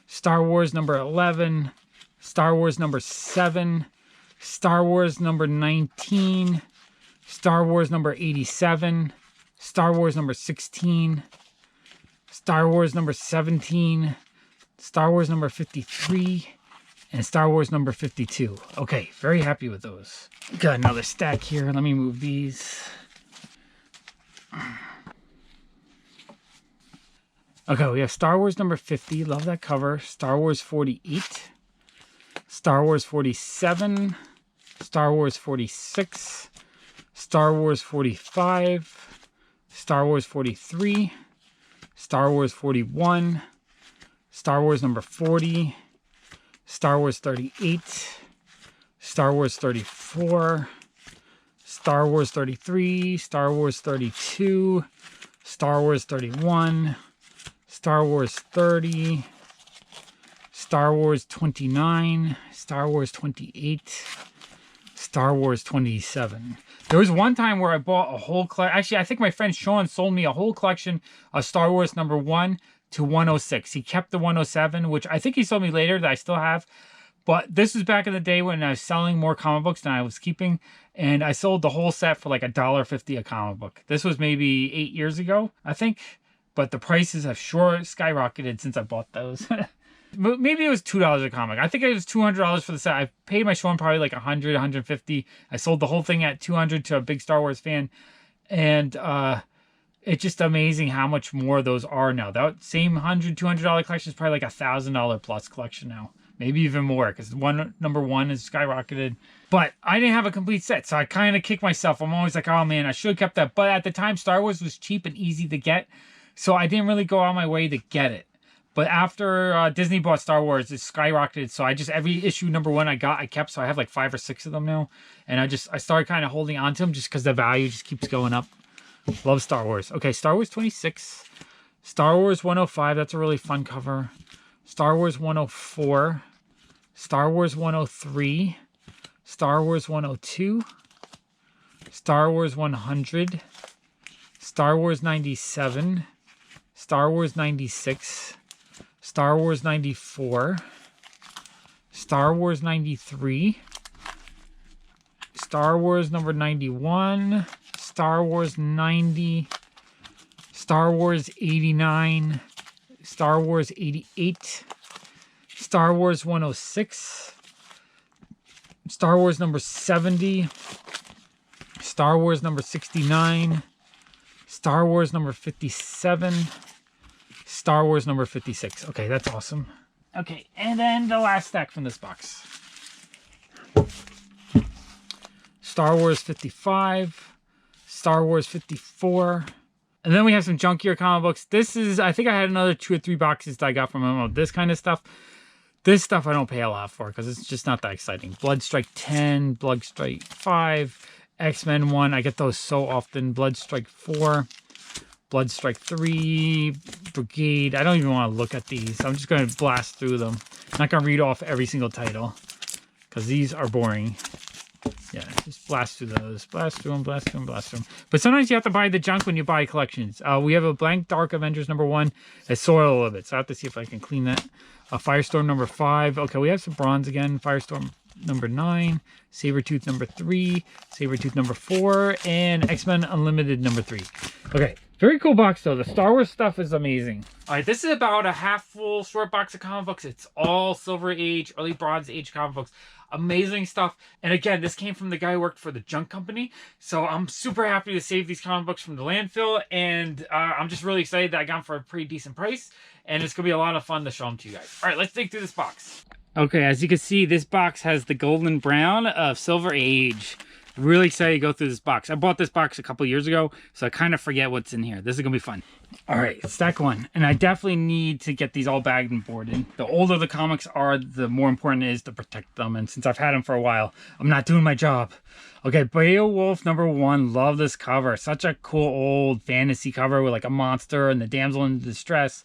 Star Wars number 11, Star Wars number 7, Star Wars number 19, Star Wars number 87, Star Wars number 16, Star Wars number 17, Star Wars number 53, and Star Wars number 52. Okay, very happy with those. Got another stack here. Let me move these. Okay, we have Star Wars number 50. Love that cover. Star Wars 48. Star Wars 47. Star Wars 46. Star Wars 45. Star Wars 43. Star Wars 41. Star Wars number 40. Star Wars 38, Star Wars 34, Star Wars 33, Star Wars 32, Star Wars 31, Star Wars 30, Star Wars 29, Star Wars 28, Star Wars 27. There was one time where I bought a whole collection. Actually, I think my friend Sean sold me a whole collection of Star Wars number 1 to 106. He kept the 107, which I think he sold me later that I still have. But this was back in the day when I was selling more comic books than I was keeping. And I sold the whole set for like $1.50 a comic book. This was maybe 8 years ago, I think. But the prices have sure skyrocketed since I bought those. Maybe it was $2 a comic. I think it was $200 for the set. I paid my Sean probably like $100, $150. I sold the whole thing at $200 to a big Star Wars fan. And it's just amazing how much more those are now. That same $100, $200 collection is probably like $1,000 plus collection now. Maybe even more, because number 1 is skyrocketed. But I didn't have a complete set, so I kind of kick myself. I'm always like, oh man, I should have kept that. But at the time, Star Wars was cheap and easy to get, so I didn't really go out my way to get it. But after Disney bought Star Wars, it skyrocketed. So I just, every issue number 1 I kept. So I have like 5 or 6 of them now. And I started kind of holding on to them just because the value just keeps going up. Love Star Wars. Okay, Star Wars 26. Star Wars 105. That's a really fun cover. Star Wars 104. Star Wars 103. Star Wars 102. Star Wars 100. Star Wars 97. Star Wars 96. Star Wars 94. Star Wars 93. Star Wars number 91. Star Wars 90. Star Wars 89. Star Wars 88. Star Wars 106. Star Wars number 70. Star Wars number 69. Star Wars number 57. Star Wars number 56. Okay, that's awesome. Okay, and then the last stack from this box. Star Wars 55. Star Wars 54. And then we have some junkier comic books. This is, I think I had another 2 or 3 boxes that I got from him of this kind of stuff. This stuff I don't pay a lot for because it's just not that exciting. Bloodstrike 10, Bloodstrike 5, X-Men 1. I get those so often. Bloodstrike 4, Bloodstrike 3, Brigade. I don't even want to look at these. I'm just going to blast through them. I'm not going to read off every single title because these are boring. Yeah, just blast through those. Blast through them, blast through them, blast through them. But sometimes you have to buy the junk when you buy collections. We have a blank Dark Avengers #1. It's soiled a little bit, so I have to see if I can clean that. Firestorm #5. Okay, we have some bronze again. Firestorm #9. Sabretooth #3. Sabretooth #4. And X-Men Unlimited #3. Okay, very cool box though. The Star Wars stuff is amazing. All right, this is about a half full short box of comic books. It's all Silver Age, early Bronze Age comic books. Amazing stuff. And again, this came from the guy who worked for the junk company. So I'm super happy to save these comic books from the landfill. And I'm just really excited that I got them for a pretty decent price. And it's going to be a lot of fun to show them to you guys. All right, let's dig through this box. Okay, as you can see, this box has the golden brown of Silver Age. Really excited to go through this box. I bought this box a couple years ago, so I kind of forget what's in here. This is going to be fun. All right, stack one. And I definitely need to get these all bagged and boarded. The older the comics are, the more important it is to protect them. And since I've had them for a while, I'm not doing my job. Okay, Beowulf #1. Love this cover. Such a cool old fantasy cover with like a monster and the damsel in distress.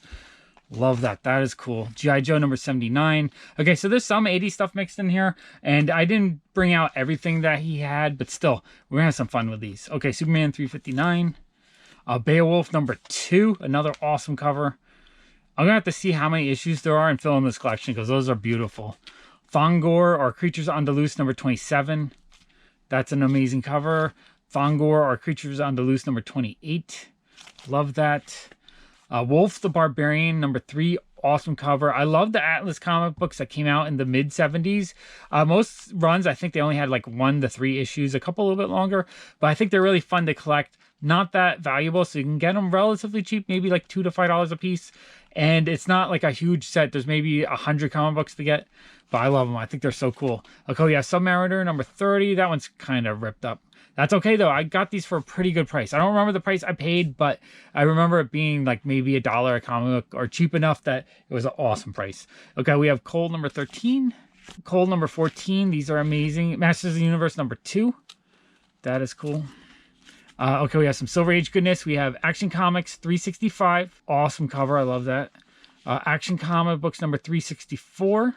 Love that. That is cool. G.I. Joe #79. Okay, so there's some 80s stuff mixed in here, and I didn't bring out everything that he had, but still, we're gonna have some fun with these. Okay, Superman 359. Beowulf #2. Another awesome cover. I'm gonna have to see how many issues there are and fill in this collection because those are beautiful. Thongor or Creatures on the Loose #27. That's an amazing cover. Thongor or Creatures on the Loose #28. Love that. Wolf the Barbarian #3, awesome cover. I love the Atlas comic books that came out in the mid-70s. Most runs, I think they only had like 1 to 3 issues, a couple a little bit longer, but I think they're really fun to collect. Not that valuable, so you can get them relatively cheap, maybe like $2 to $5 a piece. And it's not like a huge set. There's maybe 100 comic books to get, but I love them. I think they're so cool. Okay, yeah, Submariner #30. That one's kind of ripped up. That's okay though. I got these for a pretty good price. I don't remember the price I paid, but I remember it being like maybe $1 a comic book or cheap enough that it was an awesome price. Okay, we have Cold #13, Cold #14. These are amazing. Masters of the Universe #2. That is cool. Okay, we have some Silver Age goodness. We have Action Comics 365. Awesome cover. I love that. Action Comic Books #364.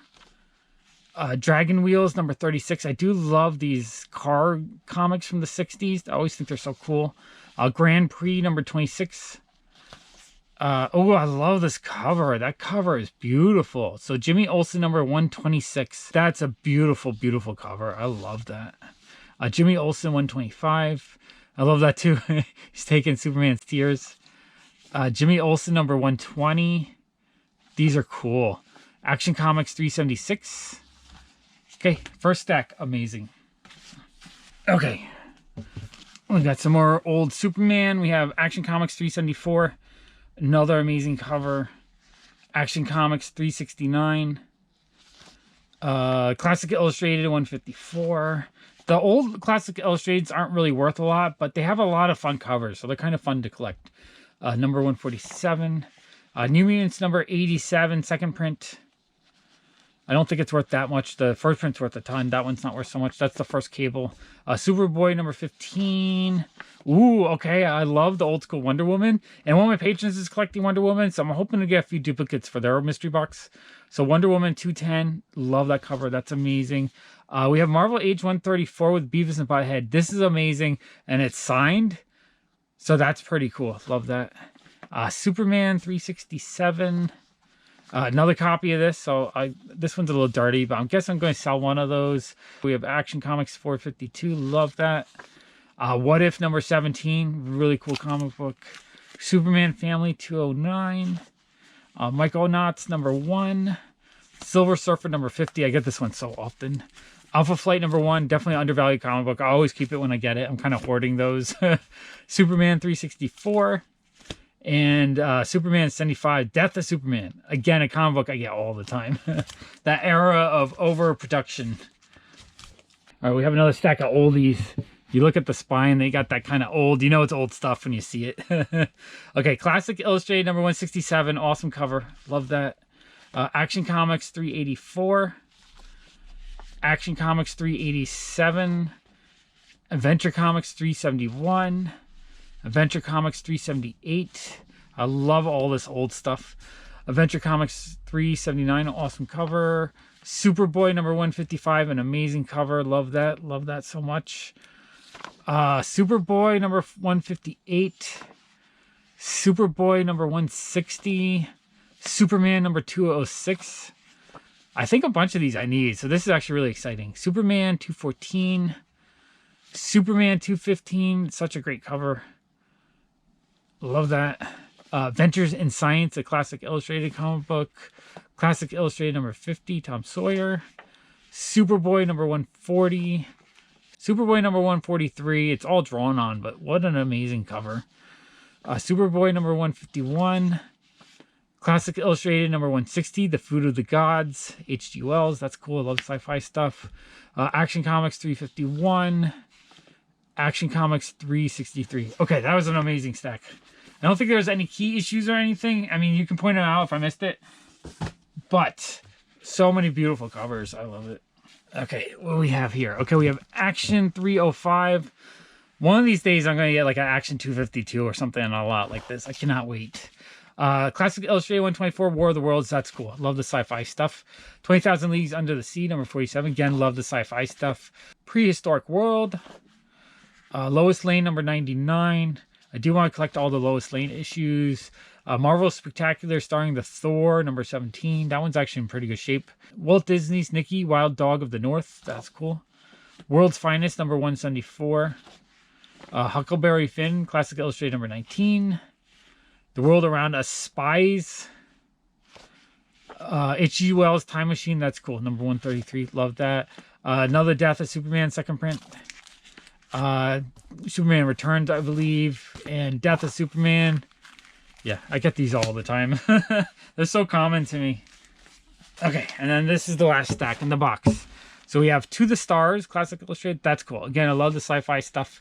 Dragon Wheels #36. I do love these car comics from the 60s. I always think they're so cool. Grand Prix #26. Oh, I love this cover. That cover is beautiful. So Jimmy Olsen #126. That's a beautiful, beautiful cover. I love that. Jimmy Olsen 125. I love that too. He's taking Superman's tears. Jimmy Olsen #120. These are cool. Action Comics 376. Okay, first stack, amazing. Okay, we got some more old Superman. We have Action Comics 374, another amazing cover. Action Comics 369, Classic Illustrated 154. The old Classic Illustrateds aren't really worth a lot, but they have a lot of fun covers, so they're kind of fun to collect. Number 147, New Mutants #87, second print. I don't think it's worth that much. The first print's worth a ton. That one's not worth so much. That's the first cable. Superboy #15. Ooh, okay. I love the old school Wonder Woman. And one of my patrons is collecting Wonder Woman, so I'm hoping to get a few duplicates for their mystery box. So Wonder Woman 210. Love that cover. That's amazing. We have Marvel Age 134 with Beavis and Butthead. This is amazing. And it's signed. So that's pretty cool. Love that. Superman 367. Another copy of this. So this one's a little dirty, but I guess I'm going to sell one of those. We have Action Comics 452. Love that. What If #17. Really cool comic book. Superman Family 209. Micronauts #1. Silver Surfer #50. I get this one so often. Alpha Flight #1. Definitely undervalued comic book. I always keep it when I get it. I'm kind of hoarding those. Superman 364. And Superman 75, Death of Superman. Again, a comic book I get all the time. That era of overproduction. All right, we have another stack of oldies. You look at the spine, they got that kind of old. You know it's old stuff when you see it. Okay, Classic Illustrated #167. Awesome cover. Love that. Action Comics 384. Action Comics 387. Adventure Comics 371. Adventure Comics 378. I love all this old stuff. Adventure Comics 379, awesome cover. Superboy #155, an amazing cover. Love that so much. Superboy number 158. Superboy number 160. Superman number 206. I think a bunch of these I need, so this is actually really exciting. Superman 214. Superman 215. Such a great cover. Love that. Ventures in Science, a classic illustrated comic book. Classic illustrated number 50, Tom Sawyer. Superboy number 140. Superboy number 143. It's all drawn on, but what an amazing cover. Superboy number 151. Classic illustrated number 160, The Food of the Gods, H.G. Wells. That's cool. I love sci-fi stuff. Action Comics 351. Action Comics 363. Okay, that was an amazing stack. I don't think there's any key issues or anything. I mean, you can point them out if I missed it. But so many beautiful covers. I love it. Okay, what do we have here? Okay, we have Action 305. One of these days, I'm going to get like an Action 252 or something a lot like this. I cannot wait. Classic Illustrated 124, War of the Worlds. That's cool. Love the sci-fi stuff. 20,000 Leagues Under the Sea, number 47. Again, love the sci-fi stuff. Prehistoric World. Lois Lane, number 99. I do want to collect all the Lois Lane issues. Marvel Spectacular starring the Thor, number 17. That one's actually in pretty good shape. Walt Disney's Nicky, Wild Dog of the North. That's cool. World's Finest, number 174. Huckleberry Finn, Classic Illustrated, number 19. The World Around Us Spies. H.G. Wells Time Machine. That's cool. Number 133. Love that. Another Death of Superman, second print. Superman Returns, I believe. And Death of Superman. Yeah, I get these all the time. They're so common to me. Okay, and then this is the last stack in the box. So we have To the Stars, Classic Illustrated. That's cool. Again, I love the sci-fi stuff.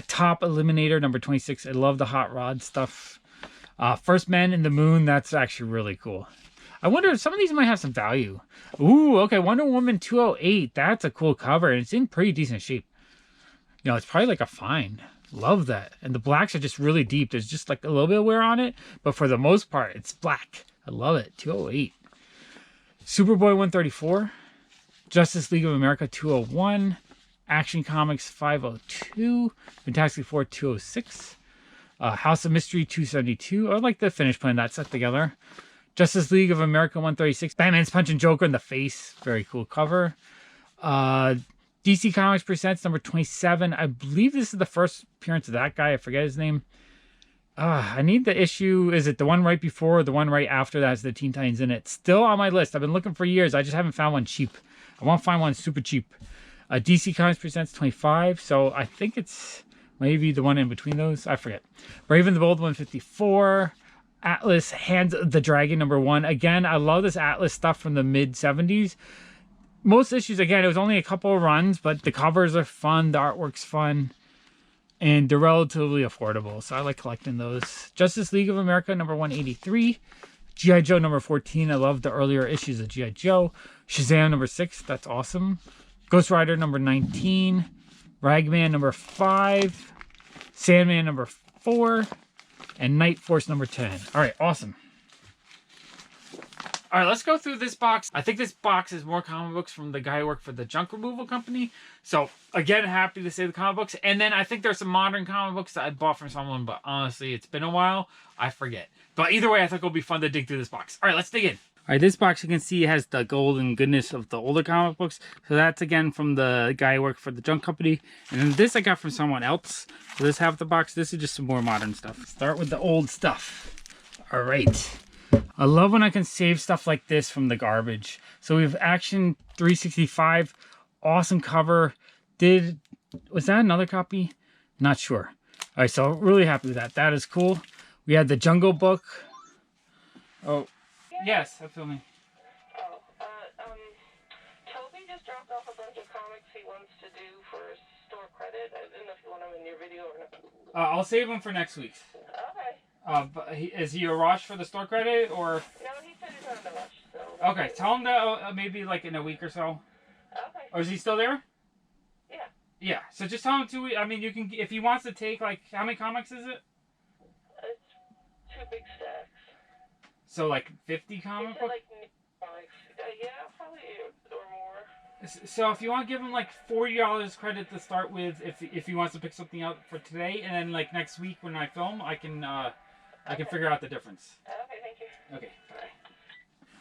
Top Eliminator, number 26. I love the Hot Rod stuff. First Men in the Moon. That's actually really cool. I wonder if some of these might have some value. Ooh, okay. Wonder Woman 208. That's a cool cover. And it's in pretty decent shape. You know, it's probably like a find. Love that. And the blacks are just really deep. There's just like a little bit of wear on it. But for the most part, it's black. I love it. 208. Superboy 134. Justice League of America 201. Action Comics 502. Fantastic Four 206. House of Mystery 272. I like the finish putting that set together. Justice League of America 136. Batman's punching Joker in the face. Very cool cover. DC Comics Presents number 27. I believe this is the first appearance of that guy. I forget his name. I need the issue. Is it the one right before or the one right after that has the Teen Titans in it? Still on my list. I've been looking for years. I just haven't found one cheap. I want to find one super cheap. DC Comics Presents 25. So I think it's maybe the one in between those. I forget. Brave and the Bold 154. Atlas Hands of the Dragon number 1. Again, I love this Atlas stuff from the mid 70s. Most issues, again, it was only a couple of runs, but the covers are fun. The artwork's fun. And they're relatively affordable. So I like collecting those. Justice League of America number 183. G.I. Joe number 14. I love the earlier issues of G.I. Joe. Shazam number 6. That's awesome. Ghost Rider number 19. Ragman number 5. Sandman number 4. And Night Force number 10. All right, awesome. All right, let's go through this box. I think this box is more comic books from the guy who worked for the junk removal company. So, again, happy to say the comic books. And then I think there's some modern comic books that I bought from someone, but honestly, it's been a while. I forget. But either way, I think it'll be fun to dig through this box. All right, let's dig in. All right, this box you can see has the golden goodness of the older comic books. So that's, again, from the guy who worked for the junk company. And then this I got from someone else. So this half the box, this is just some more modern stuff. Start with the old stuff. All right. I love when I can save stuff like this from the garbage. So we have Action 365. Awesome cover. Was that another copy? Not sure. All right, so really happy with that. That is cool. We had the Jungle Book. Oh, yes, I'm filming. Toby just dropped off a bunch of comics he wants to do for store credit. I didn't know if you want them in your video or not. I'll save them for next week. Okay. But is he a rush for the store credit or? No, he said he's not in a rush. So. Okay, tell him that maybe like in a week or so. Okay. Or is he still there? Yeah. Yeah. So just tell him 2 weeks. I mean, you can if he wants to take like how many comics is it? It's 2 big stacks. So like 50 comic books. Like comics. Yeah, probably or more. So if you want to give him like $40 credit to start with, if he wants to pick something out for today, and then like next week when I film, I can figure out the difference. Okay, thank you. Okay. Bye.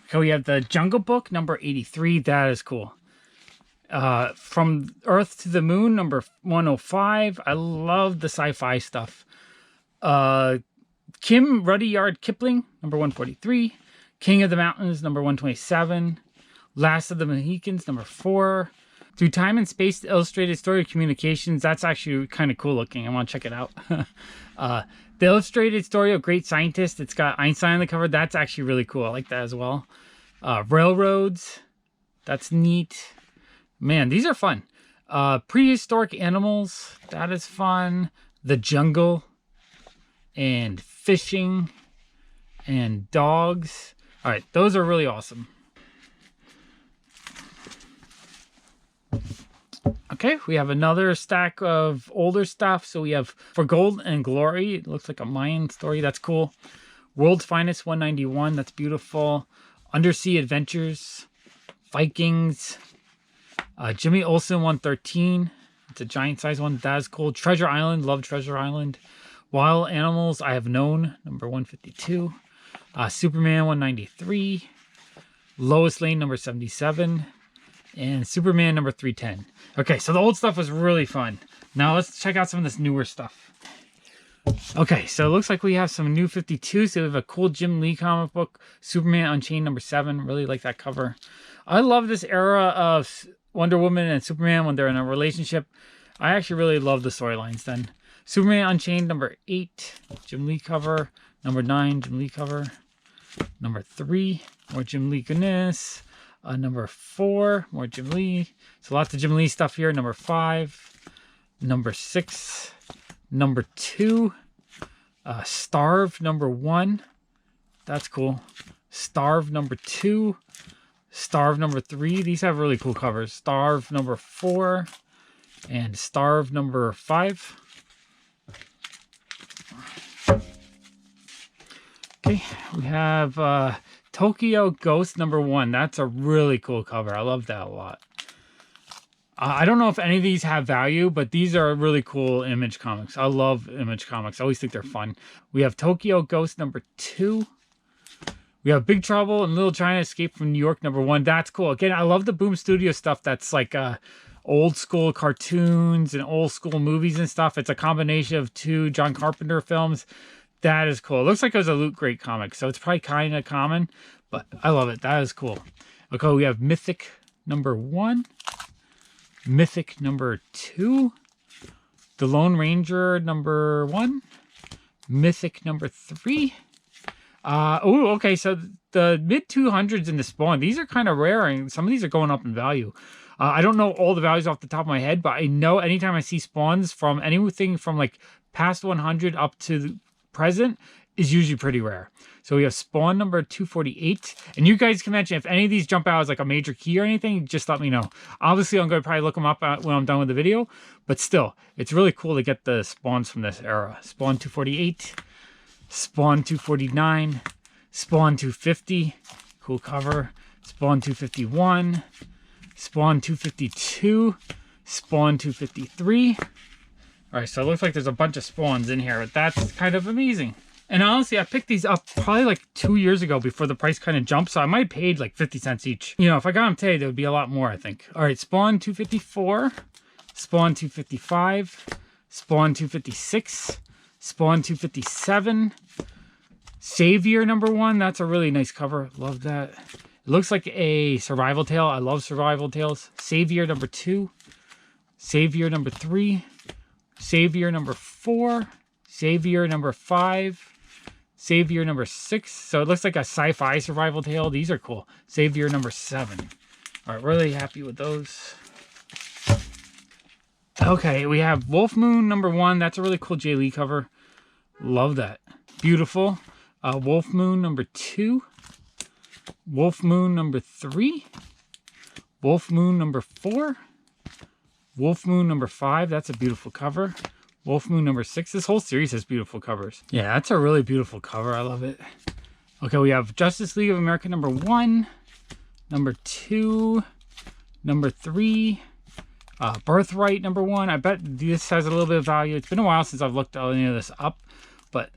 Okay, we have the Jungle Book number 83. That is cool. From Earth to the Moon number 105. I love the sci-fi stuff. Kim Rudyard Kipling number 143. King of the Mountains number 127. Last of the Mohicans number 4. Through Time and Space, the Illustrated Story of Communications. That's actually kind of cool looking. I want to check it out. The Illustrated Story of Great Scientists. It's got Einstein on the cover. That's actually really cool. I like that as well. Railroads. That's neat. Man, these are fun. Prehistoric Animals. That is fun. The Jungle. And Fishing. And Dogs. All right, those are really awesome. Okay, we have another stack of older stuff. So we have For Gold and Glory. It looks like a Mayan story. That's cool. World's Finest 191. That's beautiful. Undersea Adventures. Vikings. Jimmy Olsen 113. It's a giant size one. That is cool. Treasure Island. Love Treasure Island. Wild Animals I Have Known. Number 152. Superman 193. Lois Lane number 77. And Superman number 310. Okay, so the old stuff was really fun. Now let's check out some of this newer stuff. Okay, so it looks like we have some new 52. So we have a cool Jim Lee comic book, Superman Unchained number 7. Really like that cover. I love this era of Wonder Woman and Superman when they're in a relationship. I actually really love the storylines then. Superman Unchained number 8, Jim Lee cover. Number 9, Jim Lee cover. Number 3, more Jim Lee goodness. Number 4, more Jim Lee. So lots of Jim Lee stuff here. Number 5, number 6, number 2, Starve number 1. That's cool. Starve number 2, Starve number 3. These have really cool covers. Starve number 4 and Starve number 5. Okay, we have Tokyo Ghost number 1. That's a really cool cover. I love that a lot. I don't know if any of these have value, but these are really cool Image comics. I love Image comics. I always think they're fun. We have Tokyo Ghost number 2. We have Big Trouble in Little China Escape from New York number 1. That's cool. Again, I love the Boom Studio stuff that's like old school cartoons and old school movies and stuff. It's a combination of 2 John Carpenter films. That is cool. It looks like it was a Loot Crate comic, so it's probably kind of common, but I love it. That is cool. Okay, we have Mythic number 1, Mythic number 2, The Lone Ranger number 1, Mythic number 3. Oh, okay, so the mid-200s in the Spawn, these are kind of rare, and some of these are going up in value. I don't know all the values off the top of my head, but I know anytime I see Spawns from anything from like past 100 up to present is usually pretty rare. So we have Spawn number 248, and you guys can mention if any of these jump out as like a major key or anything, just let me know. Obviously I'm going to probably look them up when I'm done with the video, but still, it's really cool to get the Spawns from this era. Spawn 248, Spawn 249, Spawn 250, cool cover, Spawn 251, Spawn 252, Spawn 253. All right, so it looks like there's a bunch of Spawns in here, but that's kind of amazing. And honestly, I picked these up probably like 2 years ago before the price kind of jumped, so I might have paid like 50 cents each. You know, if I got them today, there would be a lot more, I think. All right, Spawn 254, Spawn 255, Spawn 256, Spawn 257, Savior number 1. That's a really nice cover. Love that. It looks like a survival tale. I love survival tales. Savior number 2, Savior number 3, Savior number 4, Savior number 5, Savior number 6. So it looks like a sci-fi survival tale. These are cool. Savior number 7. All right, really happy with those. Okay, we have Wolf Moon number 1. That's a really cool Jay Lee cover. Love that. Beautiful. Wolf Moon number 2. Wolf Moon number 3. Wolf Moon number 4. Wolf Moon number 5, that's a beautiful cover. Wolf Moon number 6, this whole series has beautiful covers. Yeah, that's a really beautiful cover, I love it. Okay, we have Justice League of America number 1, number 2, number 3. Birthright number 1. I bet this has a little bit of value. It's been a while since I've looked any of this up, but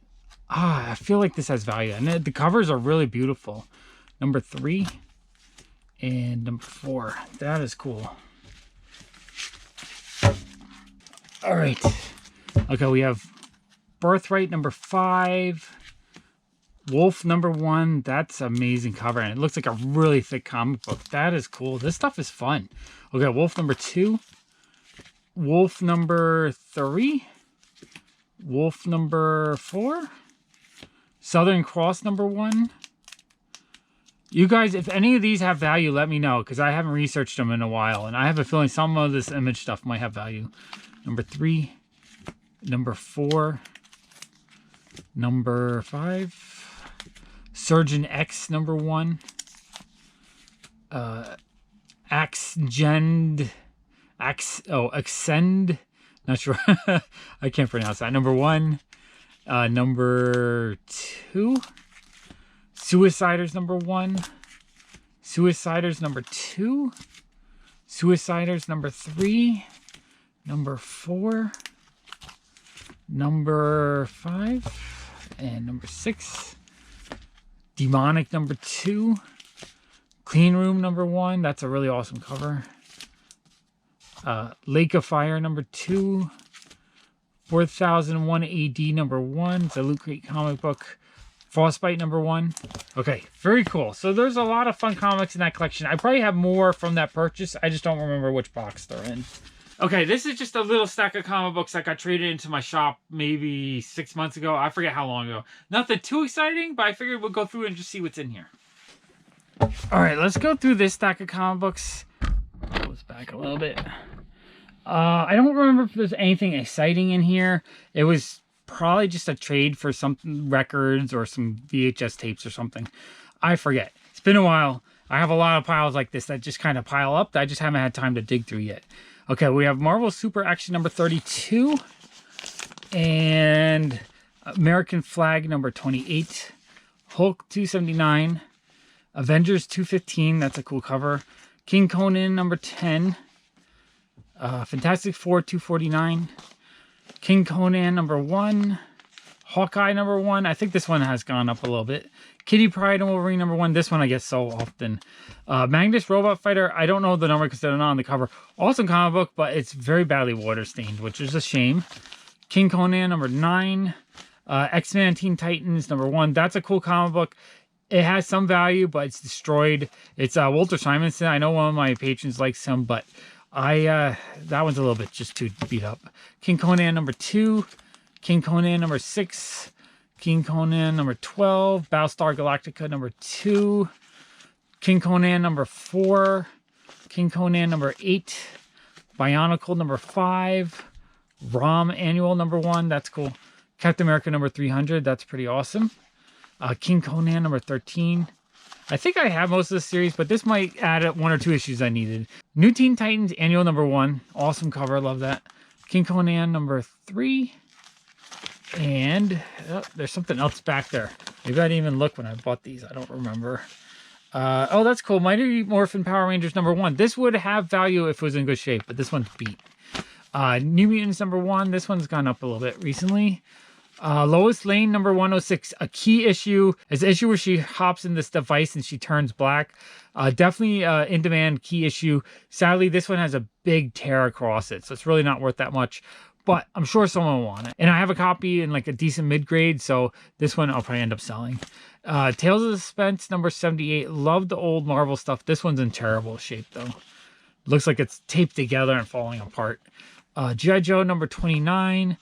I feel like this has value. And the covers are really beautiful. Number 3 and number 4. That is cool. All right. Okay, we have Birthright number 5. Wolf number 1. That's amazing cover, and it looks like a really thick comic book. That is cool. This stuff is fun. Okay, Wolf number 2. Wolf number 3. Wolf number 4. Southern Cross number 1. You guys, if any of these have value, let me know, because I haven't researched them in a while, and I have a feeling some of this image stuff might have value. Number 3. Number 4. Number 5. Surgeon X number 1. Accend. Not sure. I can't pronounce that. Number 1. Number 2. Suiciders number 1. Suiciders number 2. Suiciders number 3. Number 4. Number 5. And number 6. Demonic number 2. Clean Room number 1. That's a really awesome cover. Lake of Fire number 2. 4001 AD number 1. It's a Loot Crate comic book. Frostbite number 1. Okay, very cool. So there's a lot of fun comics in that collection. I probably have more from that purchase. I just don't remember which box they're in. Okay, this is just a little stack of comic books that got traded into my shop maybe 6 months ago. I forget how long ago. Nothing too exciting, but I figured we'll go through and just see what's in here. All right, let's go through this stack of comic books. Pull this back a little bit. I don't remember if there's anything exciting in here. It was probably just a trade for some records or some VHS tapes or something. I forget. It's been a while. I have a lot of piles like this that just kind of pile up that I just haven't had time to dig through yet. Okay, we have Marvel Super Action number 32 and American Flag number 28, Hulk 279, Avengers 215, that's a cool cover, King Conan number 10, Fantastic Four 249, King Conan number 1, Hawkeye number 1. I think this one has gone up a little bit. Kitty Pryde and Wolverine number 1. This one I get so often. Magnus Robot Fighter. I don't know the number because they're not on the cover. Awesome comic book, but it's very badly water stained, which is a shame. King Conan number 9. X-Men Teen Titans number 1. That's a cool comic book. It has some value, but it's destroyed. It's Walter Simonson. I know one of my patrons likes him, but that one's a little bit just too beat up. King Conan number 2. King Conan number 6. King Conan number 12. Battlestar Galactica number 2. King Conan number 4. King Conan number 8. Bionicle number 5. ROM Annual number 1. That's cool. Captain America number 300. That's pretty awesome. King Conan number 13. I think I have most of the series, but this might add up 1 or 2 issues I needed. New Teen Titans Annual number 1. Awesome cover. Love that. King Conan number 3. And there's something else back there. Maybe I didn't even look when I bought these. I don't remember. Oh, that's cool. Mighty Morphin Power Rangers number 1. This would have value if it was in good shape, but this one's beat. New Mutants number 1. This one's gone up a little bit recently. Lois Lane number 106. A key issue. It's an issue where she hops in this device and she turns black. Definitely in demand key issue. Sadly, this one has a big tear across it, so it's really not worth that much. But I'm sure someone will want it. And I have a copy in like a decent mid-grade, so this one I'll probably end up selling. Tales of Suspense number 78. Love the old Marvel stuff. This one's in terrible shape though. Looks like it's taped together and falling apart. G.I. Joe number 29.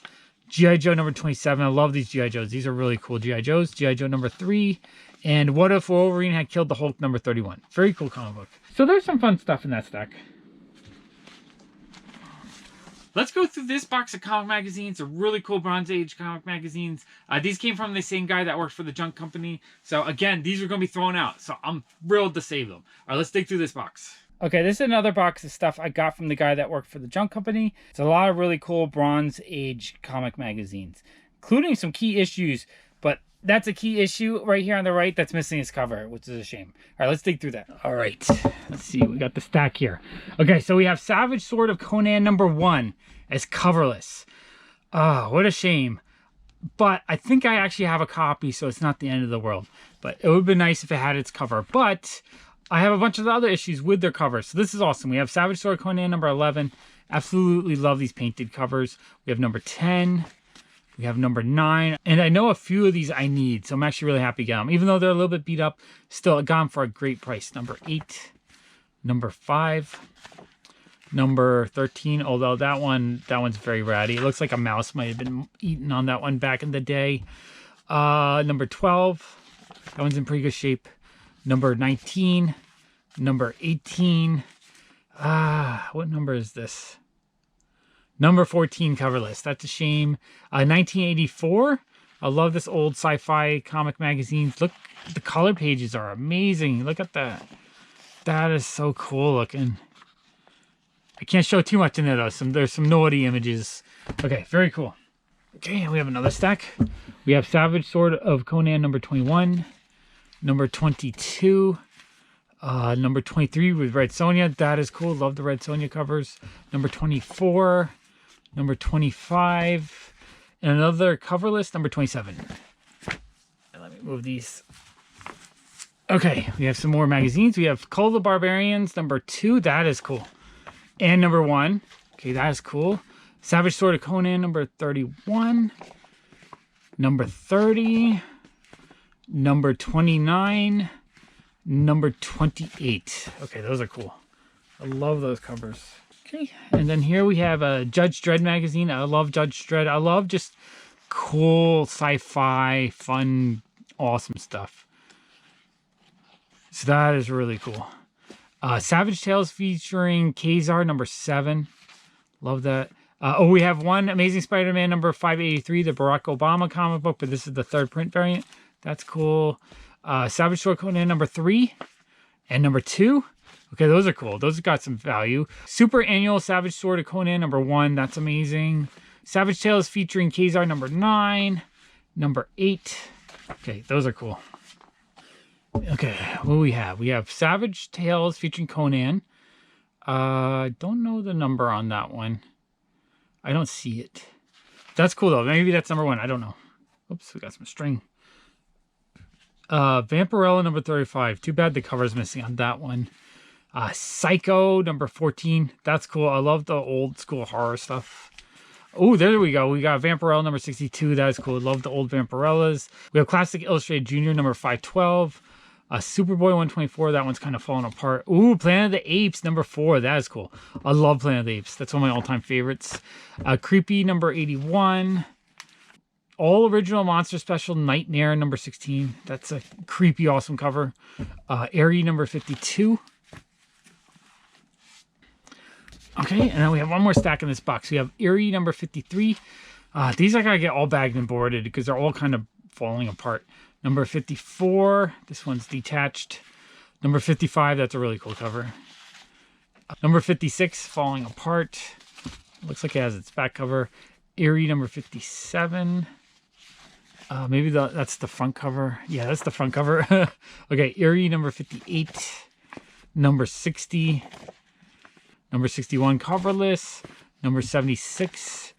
G.I. Joe number 27. I love these G.I. Joes. These are really cool G.I. Joes. G.I. Joe number 3. And What If Wolverine Had Killed the Hulk number 31. Very cool comic book. So there's some fun stuff in that stack. Let's go through this box of comic magazines. They're really cool Bronze Age comic magazines. These came from the same guy that worked for the Junk Company. So again, these are going to be thrown out. So I'm thrilled to save them. All right, let's dig through this box. Okay, this is another box of stuff I got from the guy that worked for the Junk Company. It's a lot of really cool Bronze Age comic magazines, including some key issues. But that's a key issue right here on the right that's missing its cover, which is a shame. All right, let's dig through that. All right, let's see. We got the stack here. Okay, so we have Savage Sword of Conan #1 as coverless. Oh, what a shame. But I think I actually have a copy, so it's not the end of the world. But it would have been nice if it had its cover. But I have a bunch of other issues with their covers. So this is awesome. We have Savage Sword Conan #11. Absolutely love these painted covers. We have number 10. We have number 9. And I know a few of these I need, so I'm actually really happy to get them. Even though they're a little bit beat up, still I got them for a great price. Number 8. Number 5. Number 13, although that one's very ratty. It looks like a mouse might have been eaten on that one back in the day. Number 12, that one's in pretty good shape. Number 19, number 18. What number is this? Number 14 coverless. That's a shame. 1984. I love this old sci-fi comic magazines. Look, the color pages are amazing. Look at that. That is so cool looking. I can't show too much in there though. There's some naughty images. Okay, very cool. Okay, we have another stack. We have Savage Sword of Conan #21, number 22, number 23 with Red Sonja. That is cool. Love the Red Sonja covers. Number 24, number 25, and another coverless, number 27. Let me move these. Okay, we have some more magazines. We have Call of the Barbarians, number 2. That is cool. And number 1. Okay, that is cool. Savage Sword of Conan, number 31. Number 30. Number 29. Number 28. Okay, those are cool. I love those covers. Okay, and then here we have a Judge Dredd magazine. I love Judge Dredd. I love just cool sci-fi, fun, awesome stuff. So that is really cool. Savage Tales featuring Kazar, number 7. Love that. We have one Amazing Spider-Man number 583, the Barack Obama comic book, but this is the 3rd print variant. That's cool. Savage Sword Conan number 3 and number 2. Okay, those are cool. Those got some value. Super Annual Savage Sword of Conan number 1. That's amazing. Savage Tales featuring Kazar number 9. Number 8. Okay, those are cool. Okay, what do we have? We have Savage Tales featuring Conan. Don't know the number on that one. I don't see it. That's cool though. Maybe that's number 1. I don't know. Oops, we got some string. Vampirella number 35. Too bad the cover's missing on that one. Psycho number 14. That's cool. I love the old school horror stuff. Oh, there we go. We got Vampirella number 62. That is cool. Love the old Vampirellas. We have Classic Illustrated Junior number 512. Superboy 124, that one's kind of falling apart. Ooh, Planet of the Apes, number 4. That is cool. I love Planet of the Apes. That's one of my all-time favorites. Creepy, number 81. All Original Monster Special, Nightmare, number 16. That's a creepy, awesome cover. Eerie, number 52. Okay, and then we have one more stack in this box. We have Eerie, number 53. These I gotta get all bagged and boarded because they're all kind of falling apart. Number 54, this one's detached. Number 55, that's a really cool cover. Number 56, falling apart. Looks like it has its back cover. Eerie, number 57. Maybe that's the front cover. Yeah, that's the front cover. Okay, Eerie, number 58. Number 60. Number 61, coverless. Number 76.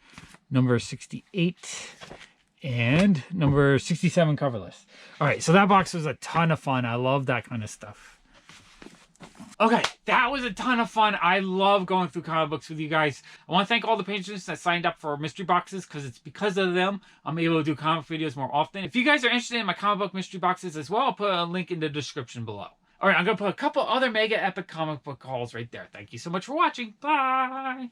Number 68. And number 67 coverless. All right, so that box was a ton of fun. I love that kind of stuff. Okay, that was a ton of fun. I love going through comic books with you guys. I want to thank all the patrons that signed up for mystery boxes because it's because of them I'm able to do comic videos more often. If you guys are interested in my comic book mystery boxes as well, I'll put a link in the description below. All right, I'm going to put a couple other mega epic comic book hauls right there. Thank you so much for watching. Bye!